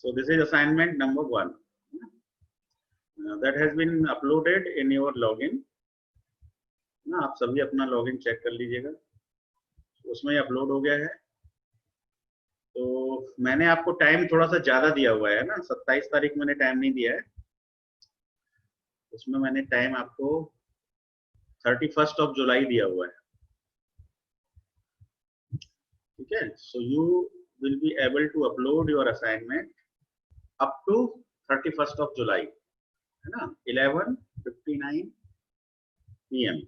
So this is assignment number 1 that has been uploaded in your login ना। आप सभी अपना लॉगिन चेक कर लीजिएगा, उसमें अपलोड हो गया है। तो मैंने आपको टाइम थोड़ा सा ज्यादा दिया हुआ है ना, 27 तारीख मैंने टाइम नहीं दिया है, उसमें मैंने टाइम आपको 31 जुलाई दिया हुआ है। ठीक है, so you will be able to upload your assignment up to 31 July, है ना, 11:59 PM।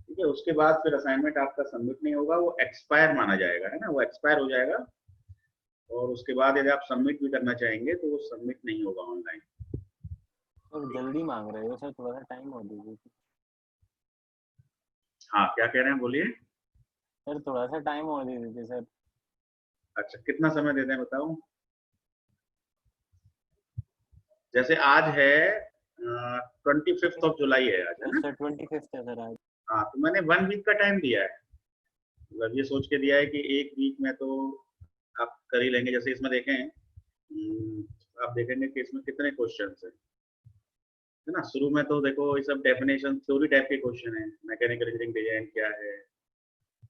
ठीक है, उसके बाद फिर असाइनमेंट आपका सबमिट नहीं होगा, वो एक्सपायर माना जाएगा, है ना, वो एक्सपायर हो जाएगा। और उसके बाद यदि आप सबमिट भी करना चाहेंगे तो वो सबमिट नहीं होगा ऑनलाइन। सर जल्दी मांग रहे हो सर, थोड़ा सा टाइम और दीजिए। हाँ, क्या कह रहे हैं, बोलिए। सर थोड़ा सा टाइम और दे दीजिए सर। अच्छा, कितना समय देते हैं बताओ। जैसे आज है 25 जुलाई है आज, है ना सर? 25 है सर आज। हाँ, तो मैंने 1 वीक का टाइम दिया है, मतलब ये सोच के दिया है कि 1 वीक में तो आप कर ही लेंगे। जैसे इसमें देखें, आप देखेंगे कि इसमें कितने क्वेश्चन है ना। शुरू में तो देखो ये सब डेफिनेशन थ्योरी टाइप के क्वेश्चन है, मैकेनिकल इंजीनियरिंग डिजाइन क्या है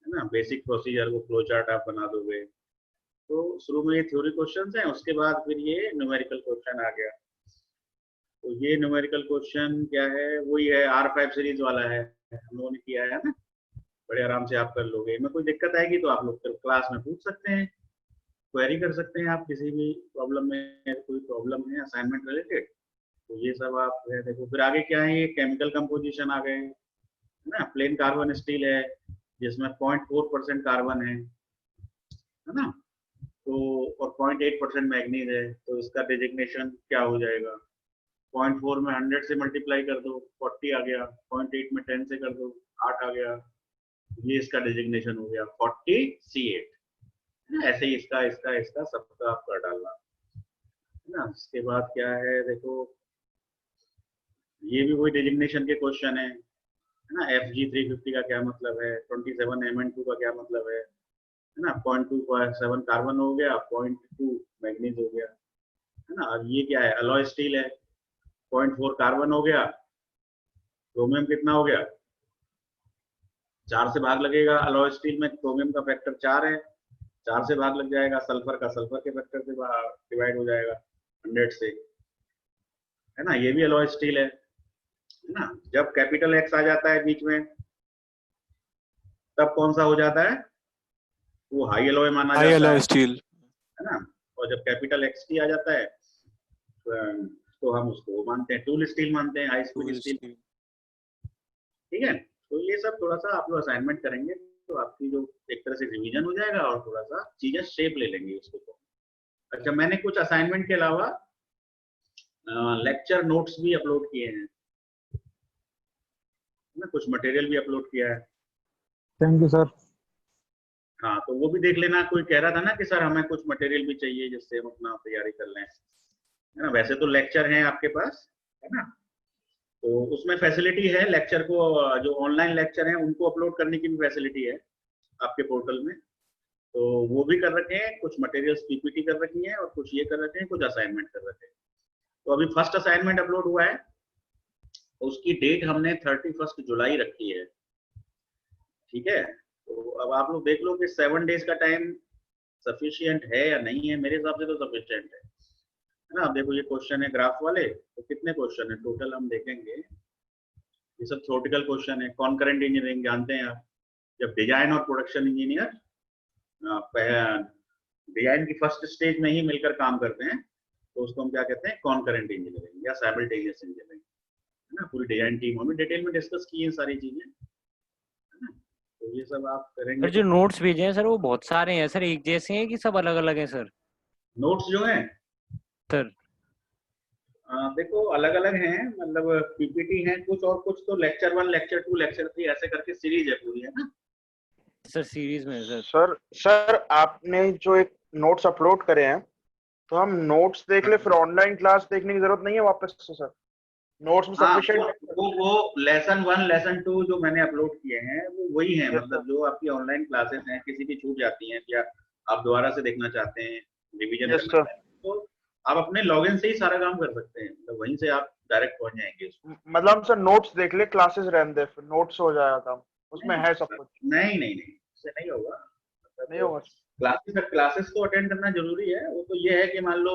ना, बेसिक प्रोसीजर वो फ्लो चार्ट आप बना दोगे। तो शुरू में ये थ्योरी क्वेश्चन है, उसके बाद फिर ये न्यूमेरिकल क्वेश्चन आ गया। तो ये न्यूमेरिकल क्वेश्चन क्या है, वही है R5 सीरीज वाला है, हम लोगों ने किया है ना, बड़े आराम से आप कर लोगे। इनमें कोई दिक्कत आएगी तो आप लोग फिर क्लास में पूछ सकते हैं, क्वेरी कर सकते हैं आप, किसी भी प्रॉब्लम में कोई प्रॉब्लम है असाइनमेंट रिलेटेड तो ये सब आप देखो। फिर आगे क्या है, ये केमिकल कंपोजिशन आ गए, है ना। प्लेन कार्बन स्टील है जिसमें 0.4% कार्बन है ना, तो और 0.8% मैग्नीज है, तो इसका डेजिग्नेशन क्या हो जाएगा। 0.4 में 100 से मल्टीप्लाई कर दो 40 आ गया, 0.8 में 10 से कर दो 8 आ गया, ये इसका डेजिग्नेशन हो गया 40C8। ऐसे ही इसका इसका इसका सबका आप कर डालना, है ना। इसके बाद क्या है देखो, ये भी वही डेजिग्नेशन के क्वेश्चन है ना। Fg350 का क्या मतलब है, 27Mn2 का क्या मतलब है ना। 0.27 कार्बन हो गया, 0.2 मैग्नीज हो गया, है ना। अब ये क्या है, अलॉय स्टील है, 0.4 कार्बन हो गया, क्रोमियम कितना हो गया, 4 से भाग लगेगा। अलॉय स्टील में क्रोमियम का फैक्टर 4 है, 4 से भाग लग जाएगा। सल्फर का सल्फर के फैक्टर से डिवाइड हो जाएगा 100 से, है ना। ये भी अलॉय स्टील है ना। जब कैपिटल X आ जाता है बीच में तब कौन सा हो जाता है, वो हाई अलॉय माना जाता है, अलॉय स्टील, है ना। और जब कैपिटल XT आ जाता है तो हम उसको मानते हैं टूल स्टील, मानते हैं हाई स्पीड स्टील। ठीक है, तो ये सब थोड़ा सा आप लोग असाइनमेंट करेंगे तो आपकी जो एक तरह से रिवीजन हो जाएगा और थोड़ा सा चीजें शेप ले लेंगे उसको। अच्छा, मैंने कुछ असाइनमेंट के अलावा लेक्चर नोट्स भी अपलोड किए हैं ना, कुछ मटेरियल भी अपलोड किया है। Thank you sir. हाँ, तो वो भी देख लेना। कोई कह रहा था ना कि सर हमें कुछ मटेरियल भी चाहिए जिससे हम अपना तैयारी कर लें, है ना। वैसे तो लेक्चर हैं आपके पास, है ना, तो उसमें फैसिलिटी है लेक्चर को, जो ऑनलाइन लेक्चर हैं उनको अपलोड करने की भी फैसिलिटी है आपके पोर्टल में। तो वो भी कर रखे हैं, कुछ मटेरियल्स PPT कर रखी है और कुछ ये कर रखे हैं, कुछ असाइनमेंट कर रखे हैं। तो अभी फर्स्ट असाइनमेंट अपलोड हुआ है, उसकी डेट हमने 31 जुलाई रखी है। ठीक है, तो अब आप लोग देख लो कि 7 डेज का टाइम सफिशिएंट है या नहीं है। मेरे हिसाब से तो सफिशिएंट है ना। अब देखो ये क्वेश्चन है ग्राफ वाले, तो कितने क्वेश्चन है टोटल हम देखेंगे। ये सब थ्योरेटिकल क्वेश्चन है। कॉन्करेंट इंजीनियरिंग जानते हैं आप, जब डिजाइन और प्रोडक्शन इंजीनियर डिजाइन की फर्स्ट स्टेज में ही मिलकर काम करते हैं तो उसको हम क्या कहते हैं, कॉन्करेंट इंजीनियरिंग या साइमल्टेनियस इंजीनियरिंग, है ना। पूरी डिजाइन टीम में डिटेल में डिस्कस की है सारी चीजें, है ना। तो ये सब आप करेंगे। सर जो नोट्स भेजे हैं सर वो बहुत सारे हैं सर, एक जैसे हैं कि सब अलग अलग हैं सर? नोट्स जो हैं सर देखो अलग अलग हैं, मतलब PPT हैं कुछ, और कुछ तो लेक्चर 1 लेक्चर 2 लेक्चर 3 ऐसे करके सीरीज है पूरी, है ना सर सीरीज में सर। सर आपने जो एक नोट्स अपलोड करे हैं तो हम नोट्स देख ले, फिर ऑनलाइन क्लास देखने की जरूरत नहीं है वापस से सर? नोट्स में सफिशिएंट वो लेसन 1 लेसन 2 जो मैंने अपलोड किए हैं वो वही हैं। Yes, मतलब जो आपकी ऑनलाइन क्लासेस हैं किसी की छूट जाती हैं या आप दोबारा से देखना चाहते हैं रिवीजन यस करना सर। है तो आप अपने लॉगिन से ही सारा काम कर सकते हैं, मतलब वहीं से आप डायरेक्ट पहुंच जाएंगे उसमें। मतलब हम सर नोट्स देख ले, क्लासेस रहने दे, फिर नोट्स हो जाएगा काम, उसमें है सब कुछ। नहीं उससे नहीं होगा। नहीं मतलब होगा। क्लासेस तो अटेंड करना जरूरी है, वो तो ये है कि मान लो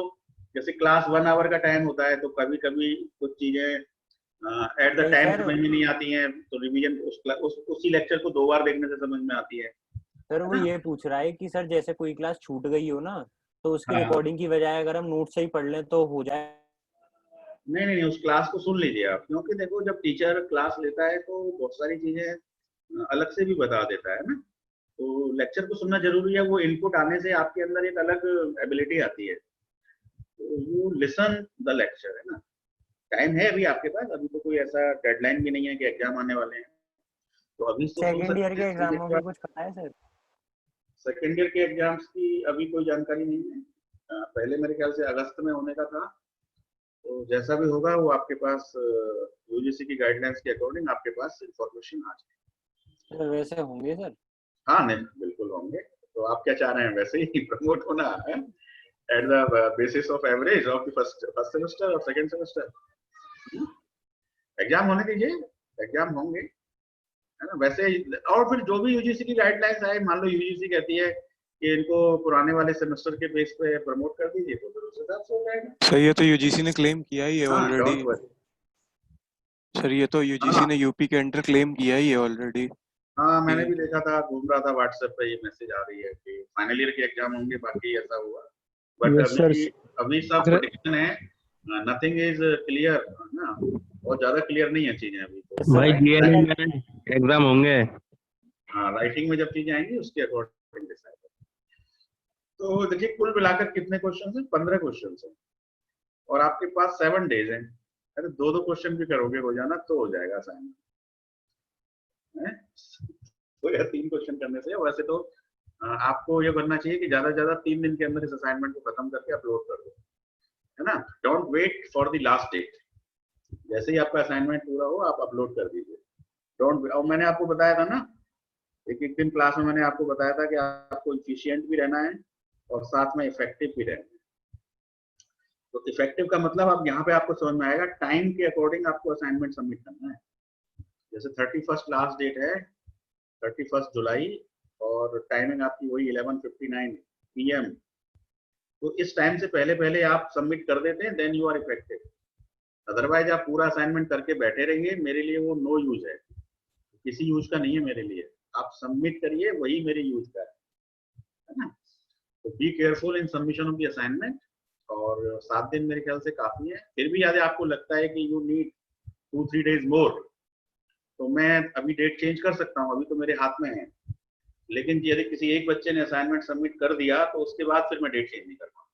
जैसे क्लास 1 आवर का टाइम होता है तो कभी कभी कुछ चीजें एट द नहीं टाइम सर, समझ में नहीं आती हैं, तो रिवीजन उसी लेक्चर को 2 बार देखने से समझ में आती है सर वो ना। ये पूछ रहा है कि सर जैसे कोई क्लास छूट गई हो ना, तो उसकी हाँ रिकॉर्डिंग की बजाय अगर हम नोट से ही पढ़ लें तो हो जाए। नहीं, उस क्लास को सुन लीजिए आप, क्योंकि देखो जब टीचर क्लास लेता है तो बहुत सारी चीजें अलग से भी बता देता है ना, तो लेक्चर को सुनना जरूरी है। वो इनपुट आने से आपके अंदर एक अलग एबिलिटी आती है, तो यू लिसन द लेक्चर, है ना। टाइम है अभी आपके पास, अभी तो कोई ऐसा डेडलाइन भी नहीं है कि एग्जाम आने वाले हैं, तो अभी तो सुन सेकेंड ईयर सकते के हैं थोड़ी एग्जामों देर की बाद। कुछ पता है सर? सेकेंड ईयर के एग्जाम्स की अभी कोई जानकारी नहीं है। पहले मेरे ख्याल से अगस्त में होने का था, तो जैसा भी होगा वो आपके पास यूजीसी की गाइडलाइंस के अकॉर्डिंग आपके पास इंफॉर्मेशन आ जाएगी। सर वैसे होंगे सर? हाँ नहीं बिल्कुल होंगे। तो आप क्या चाह रहे हैं, वैसे ही प्रमोट होना है at the basis of average of the first semester और सेकंड सेमेस्टर? एग्जाम होने दीजिए, एग्जाम होंगे, है ना। वैसे और फिर जो भी यूजीसी की गाइडलाइंस आए, मान लो यूजीसी कहती है कि इनको पुराने वाले सेमेस्टर के बेस पे प्रमोट कर दीजिए, तो फिर उस हिसाब से हो जाएगा। सर ये तो यूजीसी ने क्लेम किया ही है हाँ ऑलरेडी। Don't worry. सर ये तो यूजीसी हाँ ने यूपी के अंडर क्लेम किया ही है ऑलरेडी। हाँ मैंने भी देखा था, घूम रहा था व्हाट्सएप पे, ये मैसेज आ रही है कि फाइनल ईयर के एग्जाम होंगे, बाकी ऐसा हुआ। But yes sir. अभी सब प्रेडिक्शन है, नथिंग इज क्लियर ना, बहुत ज्यादा क्लियर नहीं है चीजें अभी तो। भाई जीएनएम में एग्जाम होंगे। हाँ राइटिंग में जब चीजें आएंगी उसके अकॉर्डिंग डिसाइड। तो देखिए कुल मिलाकर कितने क्वेश्चन है, 15 क्वेश्चन है, और आपके पास 7 डेज हैं। अरे 2 क्वेश्चन भी करोगे रोजाना तो हो जाएगा असाइनमेंट, 2 या 3 क्वेश्चन करने से। वैसे तो आपको ये बनना चाहिए कि ज्यादा से ज्यादा 3 दिन के अंदर इस असाइनमेंट को खत्म करके अपलोड कर दो, है ना। Don't wait for the last date, जैसे ही आपका असाइनमेंट पूरा हो आप अपलोड कर दीजिए। डोंट, और मैंने आपको बताया था ना, एक दिन क्लास में मैंने आपको बताया था कि आपको इफिशिएंट भी रहना है और साथ में इफेक्टिव भी रहना है। तो इफेक्टिव का मतलब अब यहाँ पे आपको समझ में आएगा, टाइम के अकॉर्डिंग आपको असाइनमेंट सबमिट करना है। जैसे 31 लास्ट डेट है, 31 जुलाई, और टाइमिंग आपकी वही 11:59 PM। तो इस टाइम से पहले पहले आप सबमिट कर देते हैं, then you are effective. Otherwise आप पूरा असाइनमेंट करके बैठे रहिए, मेरे लिए वो नो यूज है, किसी यूज का नहीं है मेरे लिए। आप सबमिट करिए, वही मेरे यूज का है ना। तो be careful in submission of the assignment, और 7 दिन मेरे ख्याल से काफी है। फिर भी यदि आपको लगता है कि यू नीड 2-3 डेज मोर, तो मैं अभी डेट चेंज कर सकता हूँ, अभी तो मेरे हाथ में है। लेकिन यदि किसी एक बच्चे ने असाइनमेंट सबमिट कर दिया तो उसके बाद फिर मैं डेट चेंज नहीं कर पाऊँ,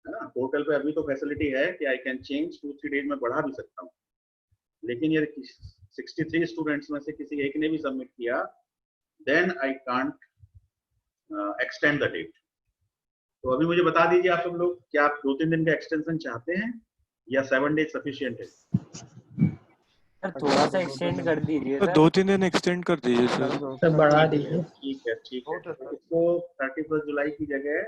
है ना। पोर्टल पे अभी तो फैसिलिटी है कि आई कैन चेंज, 2-3 डेज में बढ़ा भी सकता हूँ। लेकिन यदि 63 स्टूडेंट्स में से किसी एक ने भी सबमिट किया, then I can't extend the date. तो अभी मुझे बता दीजिए आप सब लोग, क्या आप 2-3 दिन का एक्सटेंशन चाहते हैं या 7 डेज सफिशिएंट है? सर थोड़ा सा एक्सटेंड कर दीजिए तो सर। 2-3 दिन एक्सटेंड कर दीजिए सर। सर बढ़ा दीजिए। ठीक है ठीक है, बहुत है तो सर। इसको 31 जुलाई की जगह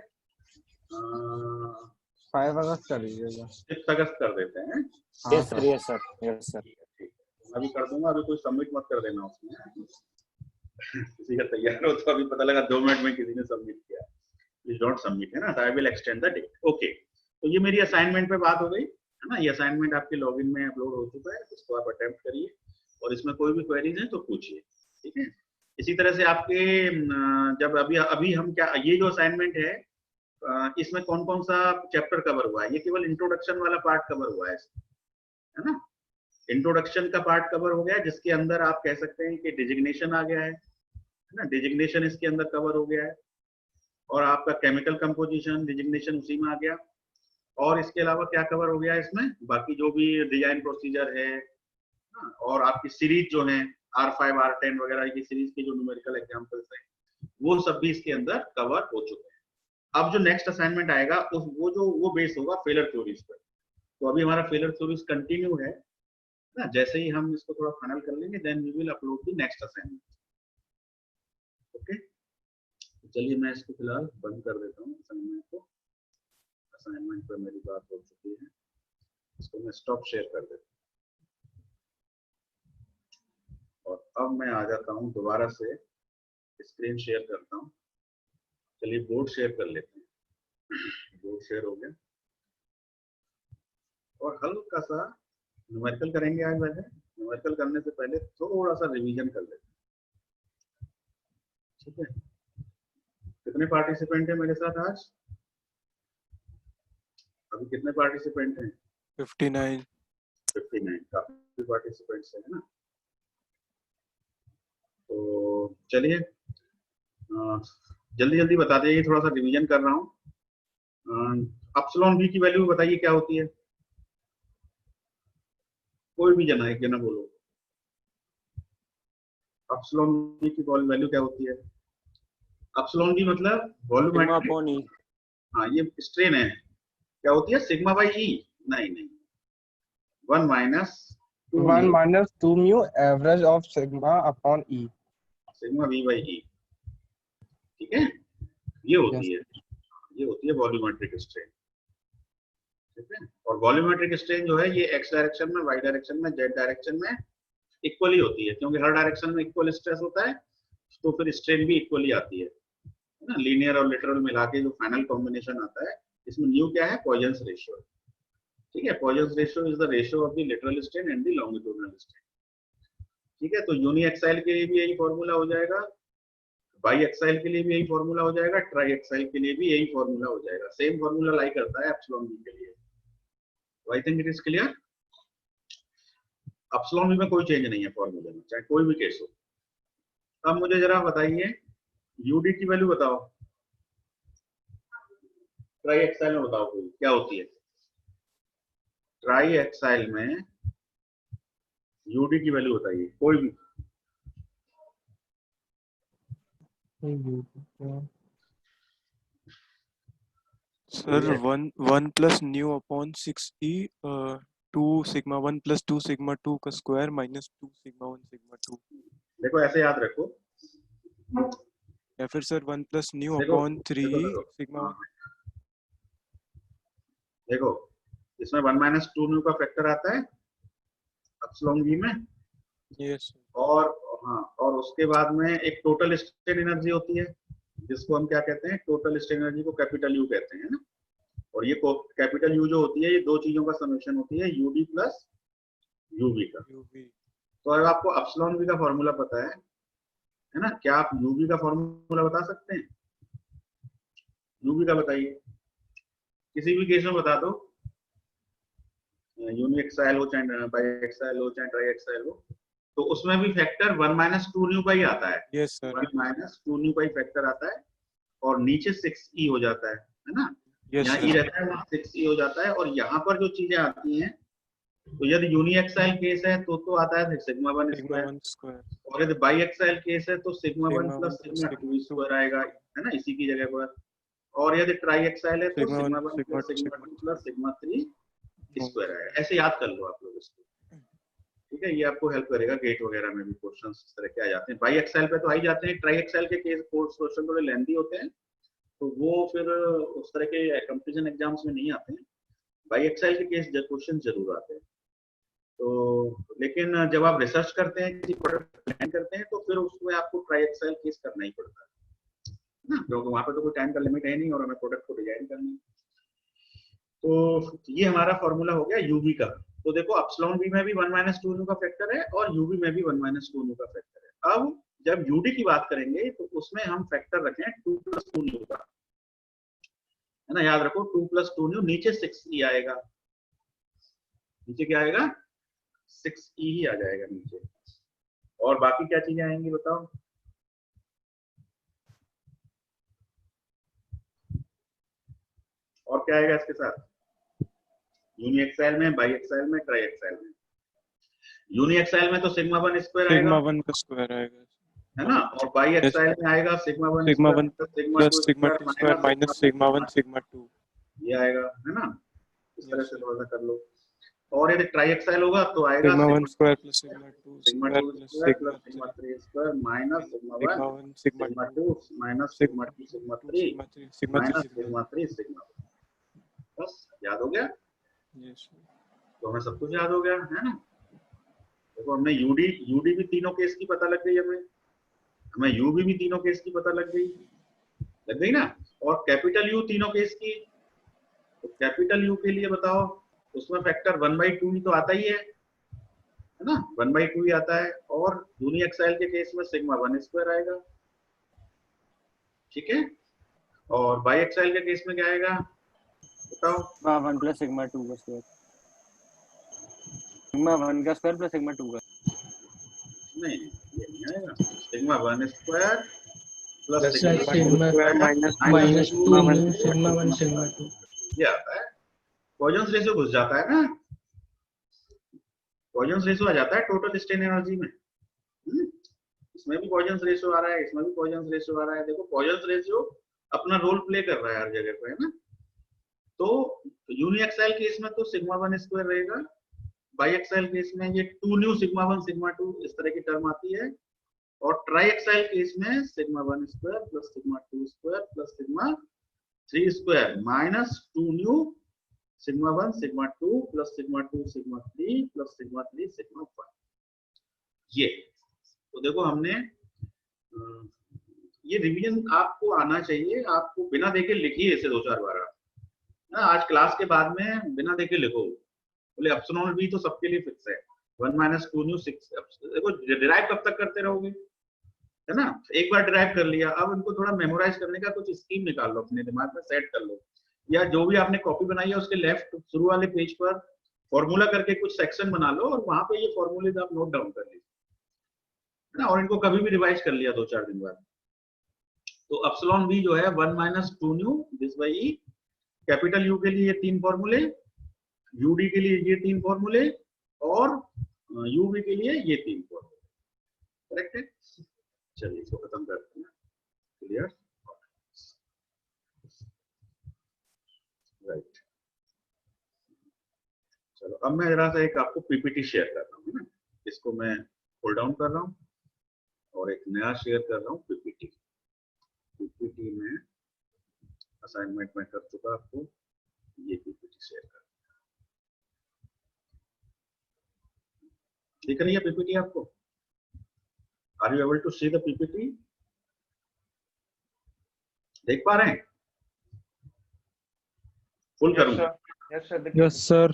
5 अगस्त कर दीजिएगा। 6 अगस्त कर देते हैं। हाँ yes sir. Sir, yes sir, yes sir. ठीक है, मैं अभी कर दूंगा, अभी कोई सबमिट मत कर देना उसमें। किसी का तैयार हो तो अभी पता लगा 2 मिनट में किसी ने सबमिट किया, प्लीज डोंट सबमिट, है ना। I will extend the date. Okay, तो ये मेरी असाइनमेंट पे बात हो गई, है ना। ये असाइनमेंट आपके लॉगिन में अपलोड हो चुका है, इसको आप अटेम्प्ट करिए, और इसमें कोई भी क्वेरीज है तो पूछिए, ठीक है। इसी तरह से आपके जब अभी अभी हम क्या, ये जो असाइनमेंट है इसमें कौन कौन सा चैप्टर कवर हुआ है? ये केवल इंट्रोडक्शन वाला पार्ट कवर हुआ है, है ना। इंट्रोडक्शन का पार्ट कवर हो गया, जिसके अंदर आप कह सकते हैं कि डिजिग्नेशन आ गया है ना। डिजिग्नेशन इसके अंदर कवर हो गया है, और आपका केमिकल कंपोजिशन डिजिग्नेशन उसी में आ गया। और इसके अलावा क्या कवर हो गया इसमें, बाकी जो भी डिजाइन प्रोसीजर है, और आपकी सीरीज जो है R5 R10 वगैरह की सीरीज के जो न्यूमेरिकल एग्जांपल्स हैं, वो सब भी इसके अंदर कवर हो चुके हैं। अब जो नेक्स्ट असाइनमेंट आएगा वो बेस होगा फेलर थ्योरीज पर। तो अभी हमारा फेलर थ्योरीज कंटिन्यू है ना। जैसे ही हम इसको थोड़ा फाइनल कर लेंगे, then we will upload the next assignment. Okay, चलिए मैं इसको फिलहाल बंद कर देता हूँ असाइनमेंट को। असाइनमेंट पे मेरी बात हो चुकी है, इसको मैं स्टॉप शेयर कर देता हूँ और अब मैं आ जाता हूँ दोबारा से स्क्रीन शेयर करता हूँ। चलिए बोर्ड शेयर कर लेते हैं। बोर्ड शेयर हो गया और हल्का सा न्यूमेरिकल करेंगे आज। वैसे न्यूमेरिकल करने से पहले थोड़ा सा रिवीजन कर लेते हैं, ठीक है। कितने पार्टिसिपेंट हैं मेरे साथ आज? अभी कितने पार्टिसिपेंट हैं? 59। 59 काफी पार्टिसिपेंट्स हैं ना। तो चलिए जल्दी जल्दी बता दीजिए, थोड़ा सा रिवीजन कर रहा हूँ। एप्सिलॉन v की वैल्यू बताइए क्या होती है? कोई भी जना, एक जना बोलो। एप्सिलॉन v की वैल्यू क्या होती है? एप्सिलॉन v मतलब वॉल्यूमेट्रिक, हाँ ये स्ट्रेन है। क्या होती है? Sigma by E? नहीं, 1 minus 2 mu average of sigma upon e. Sigma v by E, ठीक है। ये होती है, ये होती है वॉल्यूमेट्रिक स्ट्रेन, ठीक है। और वॉल्यूमेट्रिक स्ट्रेन जो है ये एक्स डायरेक्शन में, वाई डायरेक्शन में, जेड डायरेक्शन में इक्वली होती है, क्योंकि हर डायरेक्शन में इक्वल स्ट्रेस होता है, तो फिर स्ट्रेन भी इक्वली आती है ना। लीनियर और लिटरल मिला के जो फाइनल कॉम्बिनेशन आता है, इसमें न्यू क्या है? पॉइजन्स रेशियो, ठीक है। Poisson's ratio is the ratio of the literal strain and the longitudinal strain, ठीक है। तो यूनी एक्साइल के लिए भी यही फॉर्मूला हो जाएगा, बाई एक्साइल के लिए भी यही फॉर्मूला हो जाएगा, ट्राई एक्साइल के लिए भी यही फॉर्मूला हो जाएगा। सेम फॉर्मूला लाई करता है एप्सिलॉन v के लिए। I think it is clear. Epsilon v में कोई चेंज नहीं है फॉर्मूले में, चाहे कोई भी केस हो। अब मुझे जरा बताइए यूडी की वैल्यू बताओ, ट्राई एक्साइल में बताओ कोई क्या होती है? ट्राई एक्साइल में यूडी की वैल्यू बताइए कोई भी। Sir 1 plus nu upon 6e 2 sigma 1 plus 2 sigma 2 का स्क्वायर माइनस 2 sigma 1 sigma 2। देखो ऐसे याद रखो, या फिर सर 1 plus nu देखो, upon 3 देखो, sigma 1। देखो इसमें 1 माइनस 2 न्यू का फैक्टर आता है एप्सिलॉन v में, यस और हाँ, और उसके बाद में एक टोटल स्ट्रेन एनर्जी होती है, जिसको हम क्या कहते हैं? टोटल स्ट्रेन एनर्जी को कैपिटल यू कहते हैं ना। और ये कैपिटल यू जो होती है, ये दो चीजों का समेशन होती है, यूडी प्लस यूवी का। तो अगर आपको एप्सिलॉन v का फॉर्मूला पता है ना, क्या आप यूवी का फॉर्मूला बता सकते हैं? यूवी का बताइए, किसी भी केस में बता दो, यूनी एक्साइल हो चाहे बाई एक्साइल हो चाहे ट्राई एक्साइल हो, तो उसमें भी फैक्टर 1 माइनस 2 न्यू का ही आता है। यस सर 1 माइनस 2 न्यू का ही फैक्टर आता है, और नीचे 6e हो जाता है ना। यस यहाँ e रहता है, वहाँ 6e हो जाता है। और यहाँ पर जो चीजें आती हैं, तो यदि यूनी एक्साइल केस है तो आता है सिग्मा 1 स्क्वायर, और यदि बाई एक्साइल केस है तो सिग्मा 1 प्लस सिग्मा 2 स्क्वायर आएगा, है ना, इसी की जगह पर। और यदि ट्राई एक्साइल है तो sigma 1 plus sigma 2 plus sigma 3 square आएगा। ऐसे याद कर लो आप लोग इसको, ठीक है। ये आपको हेल्प करेगा, गेट वगैरह में भी क्वेश्चंस इस तरह के आ जाते हैं। बाई एक्साइल पे तो आ ही जाते हैं, ट्राई एक्साइल के केस क्वेश्चन थोड़े लेंथी होते हैं, तो वो फिर उस तरह के कंपटीशन एग्जाम्स में नहीं आते हैं। बाई एक्साइल के केस क्वेश्चन जरूर आते हैं। तो लेकिन जब आप रिसर्च करते हैं, किसी प्रोडक्ट प्लान करते हैं, तो फिर उसमें आपको ट्राई एक्साइल केस करना ही पड़ता है ना, क्योंकि वहां पे तो कोई टाइम का लिमिट है नहीं और हमें प्रोडक्ट को डिजाइन करना है। तो ये हमारा फॉर्मूला हो गया यूवी का। तो देखो एप्सिलॉन v में भी 1 माइनस 2 न्यू का फैक्टर है और यूवी में भी 1 माइनस 2 न्यू का फैक्टर है। अब जब यूडी की बात करेंगे तो उसमें हम फैक्टर रखें 2 प्लस 2 न्यू का, है ना। याद रखो 2 प्लस 2 न्यू, नीचे 6e आएगा, नीचे क्या आएगा? 6e ही आ जाएगा नीचे। और बाकी क्या चीजें आएंगी बताओ? और क्या आएगा इसके साथ? यूनी एक्साइल में, बाई एक्साइल में, ट्राई एक्साइल में। यूनी एक्साइल में तो सिग्मा 1 स्क्वायर आएगा, सिग्मा 1 का स्क्वायर आएगा, है ना। और बाई एक्साइल में आएगा sigma 1 plus sigma 2 square minus sigma 1 sigma 2, ये आएगा, है ना। इस तरह से थोड़ा सा कर लो। और यदि ट्राई एक्साइल होगा तो आएगा sigma 1 square plus sigma 2 sigma 2 square plus sigma 3 square minus sigma 1 sigma 2 minus sigma 2 sigma 3 sigma 3 minus sigma 3 sigma बस याद हो गया? Yes. तो हमें सब कुछ याद हो गया है ना। देखो हमने यूडी भी तीनों केस की पता लग गई, हमें यूवी भी तीनों केस की पता लग गई ना। और कैपिटल यू तीनों केस की, तो कैपिटल यू के लिए बताओ, उसमें फैक्टर 1/2 ही तो आता ही है ना, 1/2 ही आता है। और यूनिएक्साइल के केस में सिग्मा 1² आएगा, ठीक है। और बाईएक्साइल के केस में क्या आएगा बताओ? सिग्मा 1 प्लस सिग्मा 2 का स्क्वायर, सिग्मा 1 का स्क्वायर प्लस सिग्मा 2 का। नहीं ये नहीं आएगा, sigma 1² plus Plus sigma sigma 2 minus minus 2 sigma 1 mu sigma 1 sigma 2. ये आता है। पॉइजन रेशियो घुस जाता है ना, पॉइजन रेशियो आ जाता है टोटल स्ट्रेन एनर्जी में। इसमें भी पॉइजन रेशियो आ रहा है, इसमें भी पॉइजन रेशियो आ रहा है। देखो पॉइजन रेशियो अपना रोल प्ले कर रहा है हर जगह पे, है ना। तो यूनिएक्साइल केस में तो सिग्मा 1² रहेगा, बाईएक्साइल केस में ये 2 न्यू सिग्मा 1 सिग्मा 2 इस तरह की टर्म आती है। और ट्राईएक्साइल केस में sigma 1² plus sigma 2² plus sigma 3² minus 2 new sigma 1 sigma 2 plus sigma 2 sigma 3 plus sigma 3 sigma 1। ये तो देखो हमने ये रिवीजन आपको आना चाहिए, आपको बिना देखे लिखिए इसे 2-4 बार ना। आज क्लास के बाद में बिना देखे लिखो, बोले एप्सिलॉन बी तो सबके लिए फिक्स है, 1 - 2 न्यू 6। देखो डिराइव कब तक करते रहोगे, है ना। एक बार डिराइव कर लिया, अब इनको थोड़ा मेमोराइज करने का कुछ स्कीम निकाल लो, अपने दिमाग में सेट कर लो, या जो भी आपने कॉपी बनाई है उसके लेफ्ट शुरू वाले पेज पर फॉर्मूला करके कुछ सेक्शन बना लो और वहां पे ये फॉर्मूले आप नोट डाउन कर लीजिए, है ना। और इनको कभी भी रिवाइज कर लिया 2-4 दिन बाद। तो एप्सिलॉन बी जो है 1 - 2 new this by E, capital you के लिए ये 3 फॉर्मूले, यूडी के लिए ये 3 फॉर्मूले, और यूवी के लिए ये 3 फॉर्मूले, करेक्ट है। चलिए इसको खत्म करते हैं, क्लियर, राइट। चलो अब मैं जरा सा एक आपको पीपीटी शेयर कर रहा हूँ ना, इसको मैं होल्ड डाउन कर रहा हूँ और एक नया शेयर कर रहा हूँ पीपीटी। पीपीटी में असाइनमेंट में कर चुका आपको, ये पीपीटी शेयर कर, दिख रही है पीपीटी आपको? Are you able to see the PPT? देख पा रहे हैं? फुल करूंगा? Yes sir, Yes, sir.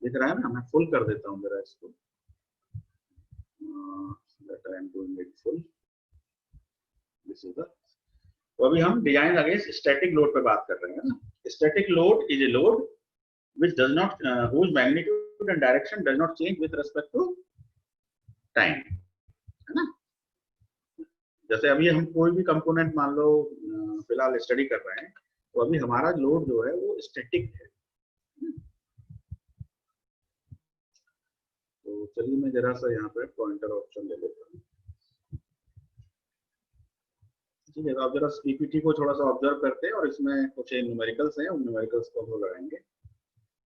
दिख रहा है ना, मैं फुल कर देता हूँ जरा इसको, that I am doing it full. This is the, तो अभी हम डिजाइन अगेंस्ट स्टैटिक लोड पे बात कर रहे हैं ना। Static load is a load which does not whose magnitude and direction does not change with respect to time, है ना। जैसे अभी हम कोई भी कंपोनेंट मान लो फिलहाल स्टडी कर रहे हैं, तो अभी हमारा लोड जो है वो स्टैटिक है। तो चलिए मैं जरा सा यहाँ पे पॉइंटर ऑप्शन ले लेता हूँ, ठीक है। तो आप जरा पीपीटी को थोड़ा सा ऑब्जर्व करते हैं और इसमें कुछ न्यूमेरिकल्स हैं, उन न्यूमेरिकल्स को हम लोग लगाएंगे।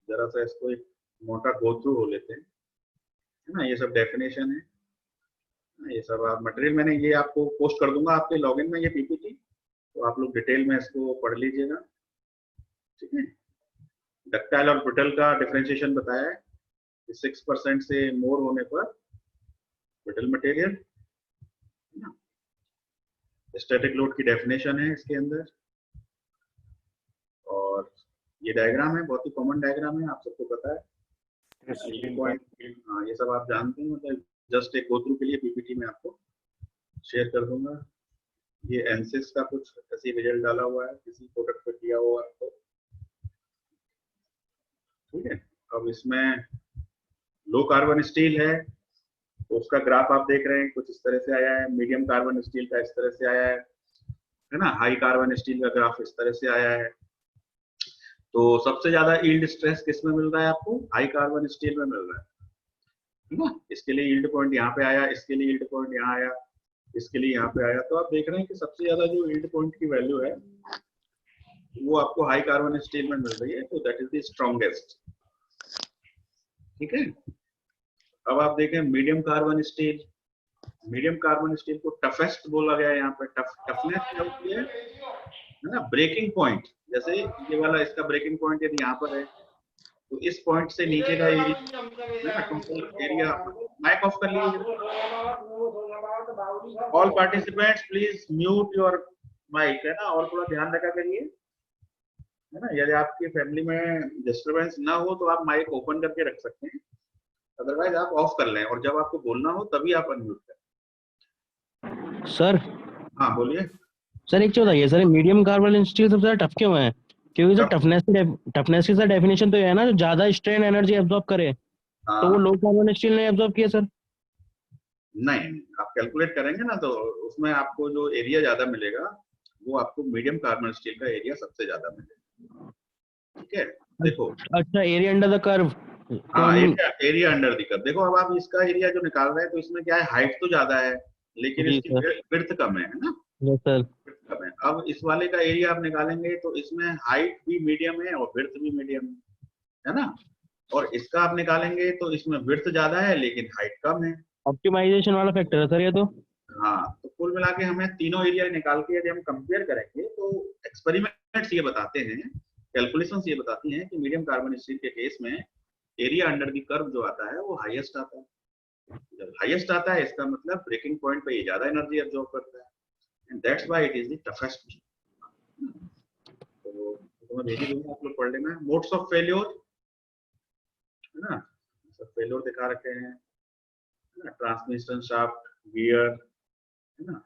जरा सा इसको एक मोटा गो थ्रू हो लेते हैं, है ना। ये सब डेफिनेशन है, ये सब आप मटेरियल मैंने ये आपको पोस्ट कर दूंगा आपके लॉगिन में, ये पीपीटी, तो आप लोग डिटेल में इसको पढ़ लीजिएगा, ठीक है। डक्टाइल और ब्रिटल का डिफरेंशिएशन बताया है, 6% से मोर होने पर ब्रिटल मटेरियल, स्टैटिक लोड की डेफिनेशन है इसके अंदर। और ये डायग्राम है, बहुत ही कॉमन डायग्राम है, आप सबको पता है। ये पॉइंट, हाँ ये सब आप जानते हैं, मतलब जस्ट एक गो थ्रू के लिए पीपीटी में आपको शेयर कर दूंगा। ये एनसिस का कुछ ऐसी रिजल्ट डाला हुआ है, किसी प्रोडक्ट पे किया हुआ है, तो ठीक है। अब इसमें लो कार्बन स्टील है, तो उसका ग्राफ आप देख रहे हैं कुछ इस तरह से आया है। मीडियम कार्बन स्टील का इस तरह से आया है ना। हाई कार्बन स्टील का ग्राफ इस तरह से आया है। तो सबसे ज्यादा यील्ड स्ट्रेस किस में मिल रहा है आपको? हाई कार्बन स्टील में मिल रहा है ना। इसके लिए यील्ड पॉइंट यहाँ पे आया, इसके लिए यील्ड पॉइंट यहाँ आया, इसके लिए यहाँ पे आया। तो आप देख रहे हैं कि सबसे ज्यादा जो यील्ड पॉइंट की वैल्यू है वो आपको हाई कार्बन स्टील में मिल रही है, तो दैट इज द स्ट्रॉन्गेस्ट, ठीक है। अब आप देखें medium carbon steel, medium carbon steel को टफेस्ट बोला गया है यहाँ पे। टफनेस क्या होती है ना, ब्रेकिंग पॉइंट। जैसे ये वाला इसका ब्रेकिंग पॉइंट यदि यहाँ पर है तो इस पॉइंट से नीचे का एरिया है ना, टोटल एरिया। माइक ऑफ कर लीजिए। All participants please mute your mic, है ना, और थोड़ा ध्यान रखा करिए, है ना। यदि आपकी फैमिली में डिस्टरबेंस ना हो तो आप माइक ओपन करके रख सकते हैं, अदरवाइज आप ऑफ कर लें, और जब आपको बोलना हो तभी आप अनम्यूट करें। सर हाँ बोलिए। सर एक चीज बताइए सर, मीडियम कार्बन स्टील सबसे ज्यादा टफ क्यों है? क्योंकि सर टफनेस की सर डेफिनेशन तो ये है ना, जो ज्यादा स्ट्रेन एनर्जी एब्जॉर्ब करे, तो वो हाँ, लो कार्बन स्टील ने एब्जॉर्ब किया सर। नहीं, आप कैलकुलेट करेंगे ना तो उसमें आपको जो एरिया ज्यादा मिलेगा वो आपको मीडियम कार्बन स्टील का एरिया सबसे ज्यादा मिलेगा, ठीक है। देखो, अच्छा, एरिया अंडर द कर्व। हाँ, एरिया अंडर दी कर्व। देखो अब आप इसका एरिया जो निकाल रहे हैं तो इसमें क्या है, हाइट तो ज्यादा है लेकिन जी इसकी सर। विड्थ कम है ना, यस सर। विड्थ कम है। अब इस वाले का एरिया आप निकालेंगे तो इसमें हाइट भी मीडियम है और विड्थ भी मीडियम है ना, और इसका आप निकालेंगे तो इसमें विड्थ ज्यादा है लेकिन हाइट कम है। ऑप्टिमाइजेशन वाला फैक्टर है सर ये तो। हाँ, तो कुल मिला के हमें तीनों एरिया निकाल के यदि हम कंपेयर करेंगे तो एक्सपेरिमेंट्स ये बताते हैं, कैलकुलेशंस ये बताती हैं कि मीडियम कार्बन स्टील के केस में एरिया अंडर द कर्व जो आता है वो हाईएस्ट आता है। जब हाईएस्ट आता है इसका मतलब ब्रेकिंग पॉइंट पे ये ज्यादा एनर्जी एब्जॉर्ब करता है, and that's why it is the toughest. तो मैं भेज दूंगा, आप लोग पढ़ लेना। मोड्स ऑफ फेल्योर, है ना, सब फेल्योर दिखा रखे हैं, ट्रांसमिशन शाफ्ट, गियर, है ना।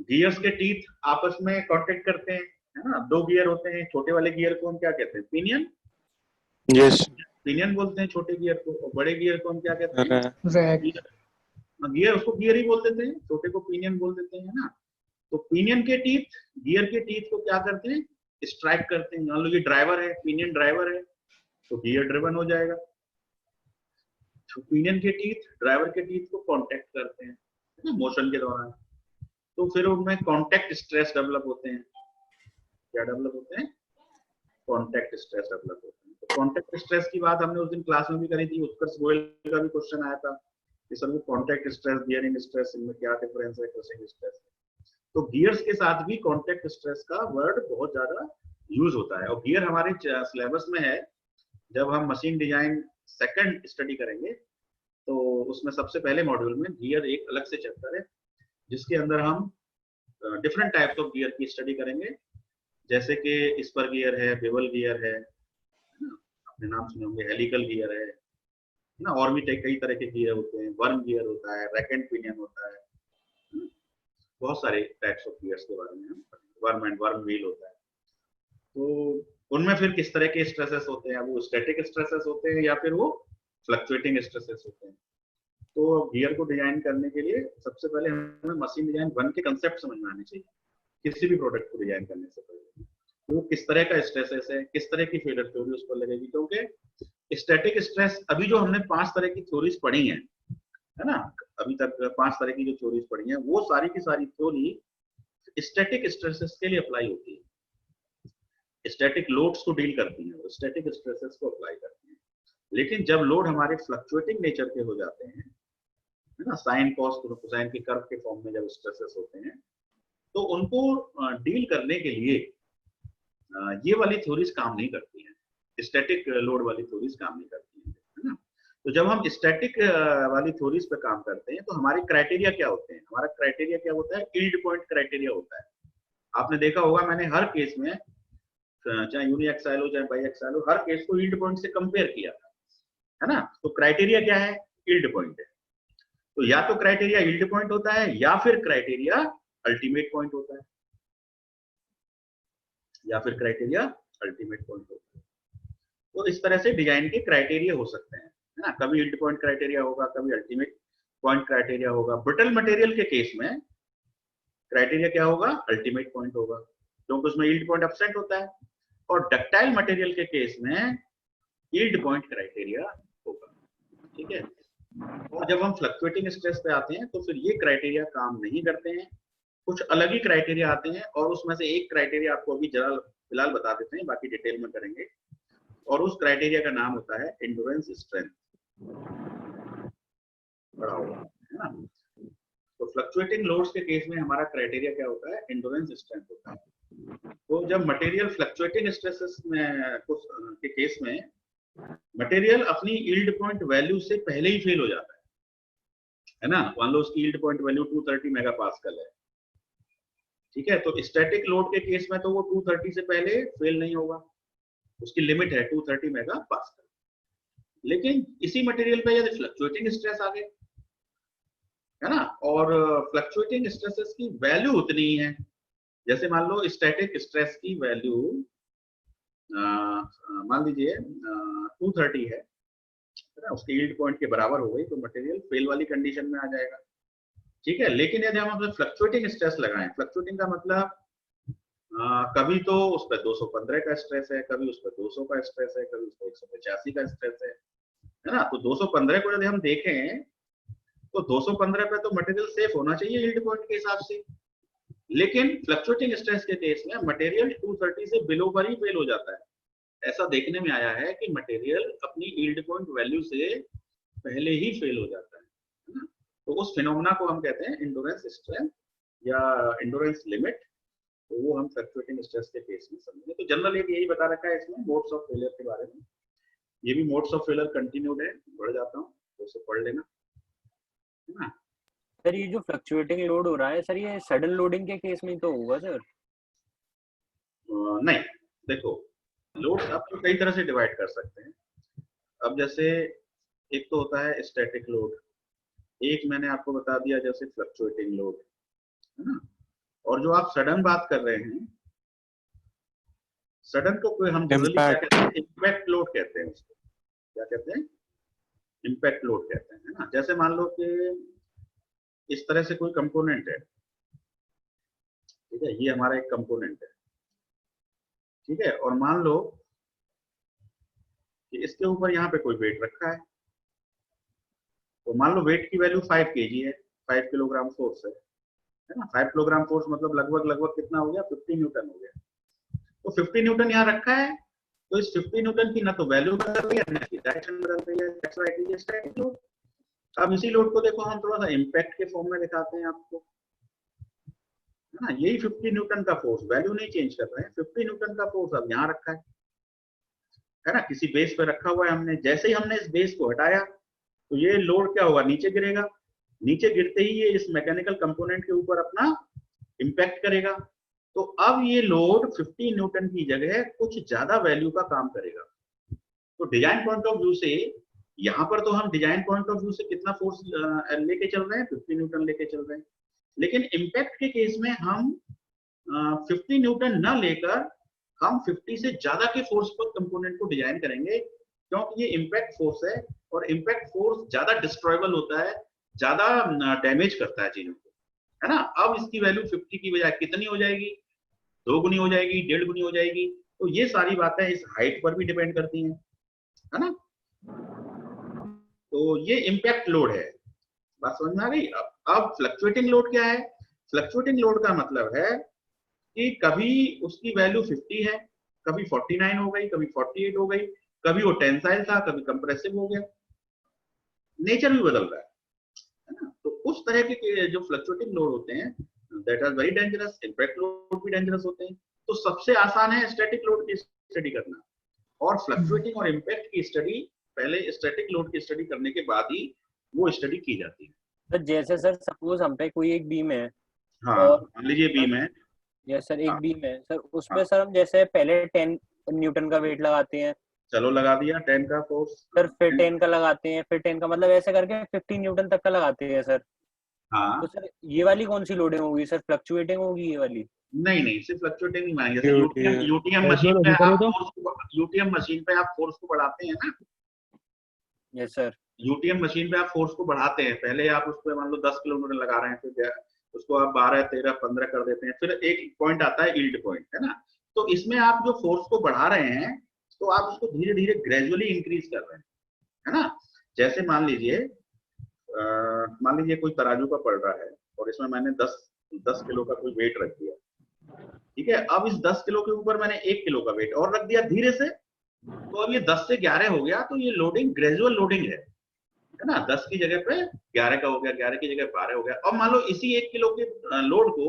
गियर्स के टीथ आपस में कांटेक्ट करते हैं, है ना। दो गियर होते हैं, छोटे वाले गियर को हम क्या कहते हैं, पिनियन, यस पिनियन बोलते हैं छोटे गियर को, और बड़े गियर को हम क्या कहते हैं, रैक। गियर। उसको गियर ही बोल देते हैं, छोटे को पिनियन बोल देते हैं, है ना। तो पिनियन के टीथ गियर के टीथ को क्या करते हैं, स्ट्राइक करते हैं। मान लो ये ड्राइवर है, पिनियन ड्राइवर है, तो गियर ड्रिवन हो जाएगा। तो पिनियन के टीथ ड्राइवर के टीथ को कांटेक्ट करते हैं मोशन के दौरान, तो फिर उनमें कांटेक्ट स्ट्रेस डेवलप होते हैं। क्या डेवलप होते हैं, कांटेक्ट स्ट्रेस डेवलप होते हैं। तो कांटेक्ट स्ट्रेस की बात हमने उस दिन क्लास में भी करी थी, उत्कर्ष गोयल का भी क्वेश्चन आया था कि सर वो कांटेक्ट स्ट्रेस, बियरिंग स्ट्रेस, इनमें क्या डिफरेंस है, क्रशिंग स्ट्रेस। तो गियर्स के साथ भी कांटेक्ट स्ट्रेस का वर्ड बहुत ज्यादा यूज होता है, और गियर हमारे सिलेबस में है। जब हम मशीन डिजाइन सेकंड स्टडी करेंगे तो उसमें सबसे पहले मॉड्यूल में गियर एक अलग से चैप्टर है जिसके अंदर हम डिफरेंट टाइप्स ऑफ गियर की स्टडी करेंगे, जैसे कि स्पर गियर है, बेवल गियर है ना, अपने नाम सुने होंगे, हेलिकल गियर है ना, और भी कई तरह के गियर होते हैं, वर्म गियर होता है, रैक एंड पिनियन होता है, बहुत सारे टाइप्स ऑफ गियर्स के बारे में हम पढ़ेंगे। वर्म एंड वर्म व्हील होता है। तो उनमें फिर किस तरह के स्ट्रेसेस होते हैं, वो स्टैटिक स्ट्रेसेस होते हैं या फिर वो फ्लक्चुएटिंग स्ट्रेसेस होते हैं। तो गियर को डिजाइन करने के लिए सबसे पहले हमें मशीन डिजाइन 1 के कंसेप्ट समझ में आने चाहिए, किसी भी प्रोडक्ट को डिजाइन करने से पहले। वो किस तरह का स्ट्रेसेस है, किस तरह की फेलियर थ्योरी उस पर लगेगी, क्योंकि स्टैटिक स्ट्रेस अभी जो हमने 5 तरह की थ्योरीज पढ़ी हैं, है ना, अभी तक 5 तरह की जो थ्योरीज पढ़ी हैं वो सारी की सारी थ्योरी स्टैटिक स्ट्रेसेस के लिए अप्लाई होती है, स्टैटिक लोड्स को डील करती हैं, स्टैटिक स्ट्रेसेस को अप्लाई करती हैं। लेकिन जब लोड हमारे फ्लक्चुएटिंग नेचर के हो जाते हैं, है ना, साइन कॉस कोसाइन के कर्व के फॉर्म में जब स्ट्रेसेस होते हैं, तो उनको डील करने के लिए ये वाली थ्योरीज काम नहीं करती हैं, स्टैटिक लोड वाली थ्योरीज काम नहीं करती हैं, है ना। तो जब हम स्टैटिक वाली थ्योरीज पे काम करते हैं तो हमारे क्राइटेरिया क्या होते हैं, हमारा क्राइटेरिया क्या होता है, यील्ड पॉइंट क्राइटेरिया होता है। आपने देखा होगा मैंने हर केस में, चाहे यूनिएक्साइल हो चाहे बाईएक्साइल हो, हर केस को यील्ड पॉइंट से कंपेयर किया था, है ना। तो क्राइटेरिया क्या है, यील्ड पॉइंट है। तो या तो क्राइटेरिया यील्ड पॉइंट होता है या फिर क्राइटेरिया अल्टीमेट पॉइंट होता है, या फिर क्राइटेरिया अल्टीमेट पॉइंट होता है। तो इस तरह से डिजाइन के क्राइटेरिया हो सकते हैं, है ना। कभी यील्ड पॉइंट क्राइटेरिया होगा, कभी अल्टीमेट पॉइंट क्राइटेरिया होगा। ब्रिटल मटेरियल के केस में क्राइटेरिया क्या होगा, अल्टीमेट पॉइंट होगा, क्योंकि उसमें यील्ड पॉइंट एब्सेंट होता है। और डक्टाइल मटेरियल के केस में यील्ड पॉइंट क्राइटेरिया होगा, ठीक है। और जब हम फ्लक्चुएटिंग स्ट्रेस पे आते हैं तो फिर ये क्राइटेरिया काम नहीं करते हैं, कुछ अलग ही क्राइटेरिया आते हैं, और उसमें से एक क्राइटेरिया आपको अभी जरा फिलहाल बता देते हैं, बाकी डिटेल में करेंगे। और उस क्राइटेरिया का नाम होता है एंड्योरेंस स्ट्रेंथ, बड़ा होगा, है ना। तो फ्लक्चुएटिंग लोड्स के केस में हमारा क्राइटेरिया क्या होता है, एंड्योरेंस स्ट्रेंथ होता है। तो जब मटेरियल फ्लक्चुएटिंग स्ट्रेसेस में कुछ के केस में मटेरियल अपनी यील्ड पॉइंट वैल्यू से पहले ही फेल हो जाता है ना। मान लो उसकी यील्ड पॉइंट वैल्यू 230 मेगापास्कल है, ठीक है, तो स्टैटिक लोड के केस में तो वो 230 से पहले फेल नहीं होगा, उसकी लिमिट है 230 मेगापास्कल। लेकिन इसी मटेरियल पे यदि फ्लक्चुएटिंग स्ट्रेस आ गए, है ना, और फ्लक्चुएटिंग स्ट्रेसेस की वैल्यू उतनी ही है, जैसे मान लो स्टैटिक स्ट्रेस की वैल्यू मान लीजिए 230 है ना, उसके यील्ड पॉइंट के बराबर हो गई, तो मटेरियल फेल वाली कंडीशन में आ जाएगा, ठीक है। लेकिन यदि हम अपने फ्लक्चुएटिंग स्ट्रेस लगाएं, फ्लक्चुएटिंग का मतलब कभी तो उस पर 215 का स्ट्रेस है, कभी उस पर 200 का स्ट्रेस है, कभी उस पर 185 का स्ट्रेस है ना। तो 215 को यदि हम देखें तो 215 पे तो मटेरियल सेफ होना चाहिए यील्ड पॉइंट के हिसाब से, लेकिन फ्लक्चुएटिंग स्ट्रेस के केस में मटेरियल 230 से बिलो पर ही फेल हो जाता है। ऐसा देखने में आया है कि मटेरियल अपनी यील्ड पॉइंट वैल्यू से पहले ही फेल हो जाता है ना। तो उस फिनोमेना को हम कहते हैं एंड्योरेंस स्ट्रेंथ या एंड्योरेंस लिमिट, तो वो हम फ्लक्चुएटिंग स्ट्रेस के केस में समझेंगे। तो जनरल एक यही बता रखा है इसमें मोड्स ऑफ फेलियर के बारे में। ये भी मोड्स ऑफ फेलियर कंटिन्यूड है, बढ़ जाता हूँ तो उसे पढ़ लेना, है ना। सर ये जो फ्लक्चुएटिंग लोड हो रहा है सर, ये सडन लोडिंग के केस में तो होगा सर? नहीं, देखो लोड आप तो कई तरह से डिवाइड कर सकते हैं। अब जैसे एक तो होता है स्टैटिक लोड, एक मैंने आपको बता दिया जैसे फ्लक्चुएटिंग लोड, है ना। और जो आप सडन बात कर रहे हैं, सडन को कोई हम जनरली क्या कहते हैं, इम्पैक्ट लोड कहते हैं उसको, क्या कहते हैं, इम्पैक्ट लोड कहते हैं, है ना। जैसे मान लो कि इस तरह से कोई कंपोनेंट है, ठीक है, ये हमारा एक कंपोनेंट है, ठीक है, और मान लो कि इसके ऊपर यहाँ पे कोई वेट रखा है, तो मान लो वेट की वैल्यू 5 kg है, 5 किलोग्राम फोर्स है ना। 5 किलोग्राम फोर्स मतलब लगभग कितना हो गया, 50 न्यूटन हो गया। तो 50 न्यूटन यहाँ रखा है, तो इस 50 न्यूटन की ना तो वैल्यू बदल रही है ना इसकी डायरेक्शन बदल रही है, that's why it is static load. अब इसी लोड को देखो हम थोड़ा सा इम्पैक्ट के फॉर्म में दिखाते हैं आपको, है ना। यही 50 न्यूटन का फोर्स, वैल्यू नहीं चेंज कर रहे हैं, 50 न्यूटन का फोर्स अब यहाँ रखा है ना, किसी बेस पे रखा हुआ है हमने। जैसे ही हमने इस बेस को हटाया तो ये लोड क्या होगा, नीचे गिरेगा, नीचे गिरते ही ये इस मैकेनिकल कंपोनेंट के ऊपर अपना इम्पैक्ट करेगा। तो अब ये लोड 50 न्यूटन की जगह कुछ ज्यादा वैल्यू का काम करेगा। तो डिजाइन पॉइंट ऑफ व्यू से यहाँ पर तो हम डिजाइन पॉइंट ऑफ व्यू से कितना फोर्स लेके चल रहे हैं, 50 न्यूटन लेके चल रहे हैं। लेकिन इम्पैक्ट के केस में हम 50 न्यूटन न लेकर हम 50 से ज्यादा के फोर्स पर कंपोनेंट को डिजाइन करेंगे, क्योंकि ये इम्पैक्ट फोर्स है और इम्पैक्ट फोर्स ज्यादा डिस्ट्रॉयबल होता है, ज्यादा डैमेज करता है चीजों को, है ना। अब इसकी वैल्यू 50 की बजाय कितनी हो जाएगी, 2 गुनी हो जाएगी, 1.5 गुनी हो जाएगी। तो ये सारी बातें इस हाइट पर भी डिपेंड करती हैं, है ना। तो ये इम्पैक्ट लोड है, बात समझ में आ गई। अब फ्लक्चुएटिंग लोड क्या है, फ्लक्चुएटिंग लोड का मतलब है कि कभी उसकी वैल्यू 50 है, कभी 49 हो गई, कभी 48 हो गई, कभी वो टेंसाइल था, कभी कंप्रेसिव हो गया, नेचर भी बदल रहा है ना। तो उस तरह के जो फ्लक्चुएटिंग लोड होते हैं that are very dangerous, impact load भी डेंजरस होते हैं। तो सबसे आसान है स्टैटिक लोड की स्टडी करना, और फ्लक्चुएटिंग और इम्पैक्ट की स्टडी पहले स्टैटिक लोड की स्टडी करने के बाद ही वो स्टडी की जाती है। तो जैसे सर सपोज हम पे कोई एक बीम है, हाँ मान लीजिए बीम है, यस सर, एक हाँ, बीम है सर, उसमें हाँ, सर हम जैसे पहले 10 न्यूटन का वेट लगाते हैं, चलो लगा दिया 10 का फोर्स, सर फिर 10 का लगाते हैं, फिर 10 का, मतलब ऐसे करके 15 न्यूटन तक का लगाते हैं सर। हाँ, तो सर ये वाली कौन सी लोडिंग होगी सर, फ्लक्चुएटिंग होगी ये वाली? नहीं सिर्फ फ्लक्चुएटिंग नहीं मानेंगे। जैसे यूटीएम मशीन पे आप फोर्स को, यूटीएम मशीन पे आप फोर्स को बढ़ाते हैं ना, यस सर, यूटीएम मशीन पे आप फोर्स को बढ़ाते हैं, पहले आप उस पर मान लो 10 किलोमीटर लगा रहे हैं, फिर उसको आप 12, 13, 15 कर देते हैं, फिर एक पॉइंट आता है यील्ड पॉइंट, है ना। तो इसमें आप जो फोर्स को बढ़ा रहे हैं तो आप उसको धीरे धीरे ग्रेजुअली इंक्रीज कर रहे हैं, है ना। जैसे मान लीजिए कोई तराजू का पड़ रहा है और इसमें मैंने 10 किलो का कोई वेट रख दिया, ठीक है। अब इस 10 किलो के ऊपर मैंने 1 किलो का वेट और रख दिया धीरे से, तो अब ये 10 से 11 हो गया। तो ये लोडिंग ग्रेजुअल लोडिंग है ना। 10 की जगह पे 11 का हो गया, 11 की जगह 12 हो गया। अब मान लो इसी 1 किलो के लोड को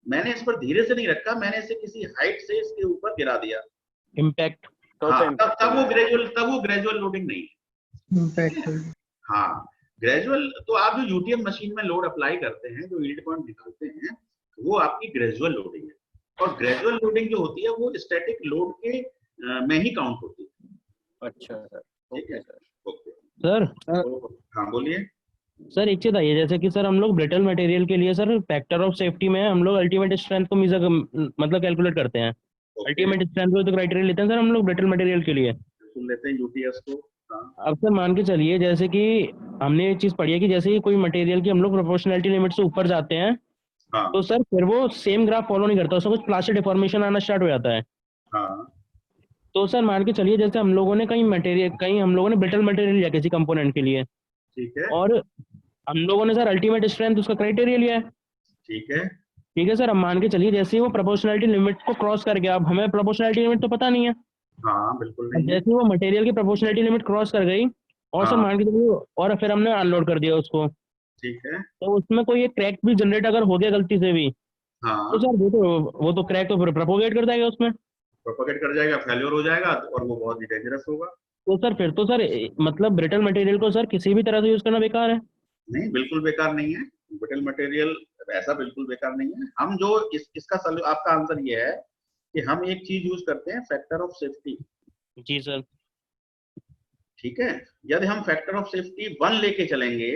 मैंने इस पर धीरे से नहीं रखा, मैंने इसे किसी हाइट से इसके ऊपर गिरा दिया। इम्पैक्ट तो हाँ, impact तब हो वो ग्रेजुअल लोडिंग नहीं है। इम्पैक्ट हाँ, ग्रेजुअल तो आप जो यूटीएम मशीन में लोड अप्लाई करते हैं, जो यील्ड पॉइंट निकालते हैं, वो आपकी ग्रेजुअल लोडिंग है। और ग्रेजुअल लोडिंग जो होती है वो स्टैटिक लोड के में ही काउंट होती है। अच्छा सर, ठीक है ओके सर। ओके। सर तो हाँ बोलिए। सर एक चीज आइए, जैसे कि सर हम लोग ब्रिटल मटेरियल के लिए सर फैक्टर ऑफ सेफ्टी में हम लोग अल्टीमेट स्ट्रेंथ को मतलब कैलकुलेट करते हैं। ओके, अल्टीमेट स्ट्रेंथ को तो क्राइटेरिया लेते हैं सर हम लोग ब्रिटल मटेरियल के लिए। सुन लेते हैं यूटीएस को। हाँ अब सर मान के चलिए जैसे कि हमने ये चीज पढ़ी है कि जैसे ही कोई मटेरियल की हम लोग प्रोपोर्शनैलिटी लिमिट से ऊपर जाते हैं हाँ तो सर फिर वो सेम ग्राफ फॉलो नहीं करता, उसमें कुछ प्लास्टिक डिफॉर्मेशन आना स्टार्ट हो जाता है। हाँ तो सर मान के चलिए जैसे हम लोगों ने कहीं हम लोगों ने ब्रिटल मटेरियल लिया किसी कंपोनेंट के लिए, ठीक है और हम लोगों ने सर अल्टीमेट स्ट्रेंथ उसका क्राइटेरिया लिया है। ठीक है। ठीक है सर, अब मान के चलिए जैसे ही वो प्रोपोर्शनैलिटी लिमिट को क्रॉस कर गया, अब हमें प्रोपोर्शनैलिटी लिमिट तो पता नहीं है, हाँ बिल्कुल अब नहीं है। जैसे ही वो मटेरियल की प्रोपोर्शनैलिटी लिमिट क्रॉस कर गई और सर हाँ मान के चलिए और फिर हमने अनलोड कर दिया उसको, ठीक है। तो उसमें कोई एक क्रैक भी जनरेट अगर हो गया गलती से भी, तो हाँ सर वो तो क्रैक तो फिर प्रोपोगेट कर जाएगा उसमें। प्रोपेगेट कर जाएगा, फेल्योर हो जाएगा और वो बहुत ही डेंजरस होगा। तो सर फिर तो सर मतलब ब्रिटल मटेरियल को सर किसी भी तरह से यूज करना बेकार है। नहीं, बिल्कुल बेकार नहीं है ब्रिटल मटेरियल, ऐसा बिल्कुल बेकार नहीं है। हम जो इसका आपका आंसर ये है कि हम एक चीज यूज करते हैं, फैक्टर ऑफ सेफ्टी। जी सर। ठीक है, यदि हम फैक्टर ऑफ सेफ्टी 1 लेके चलेंगे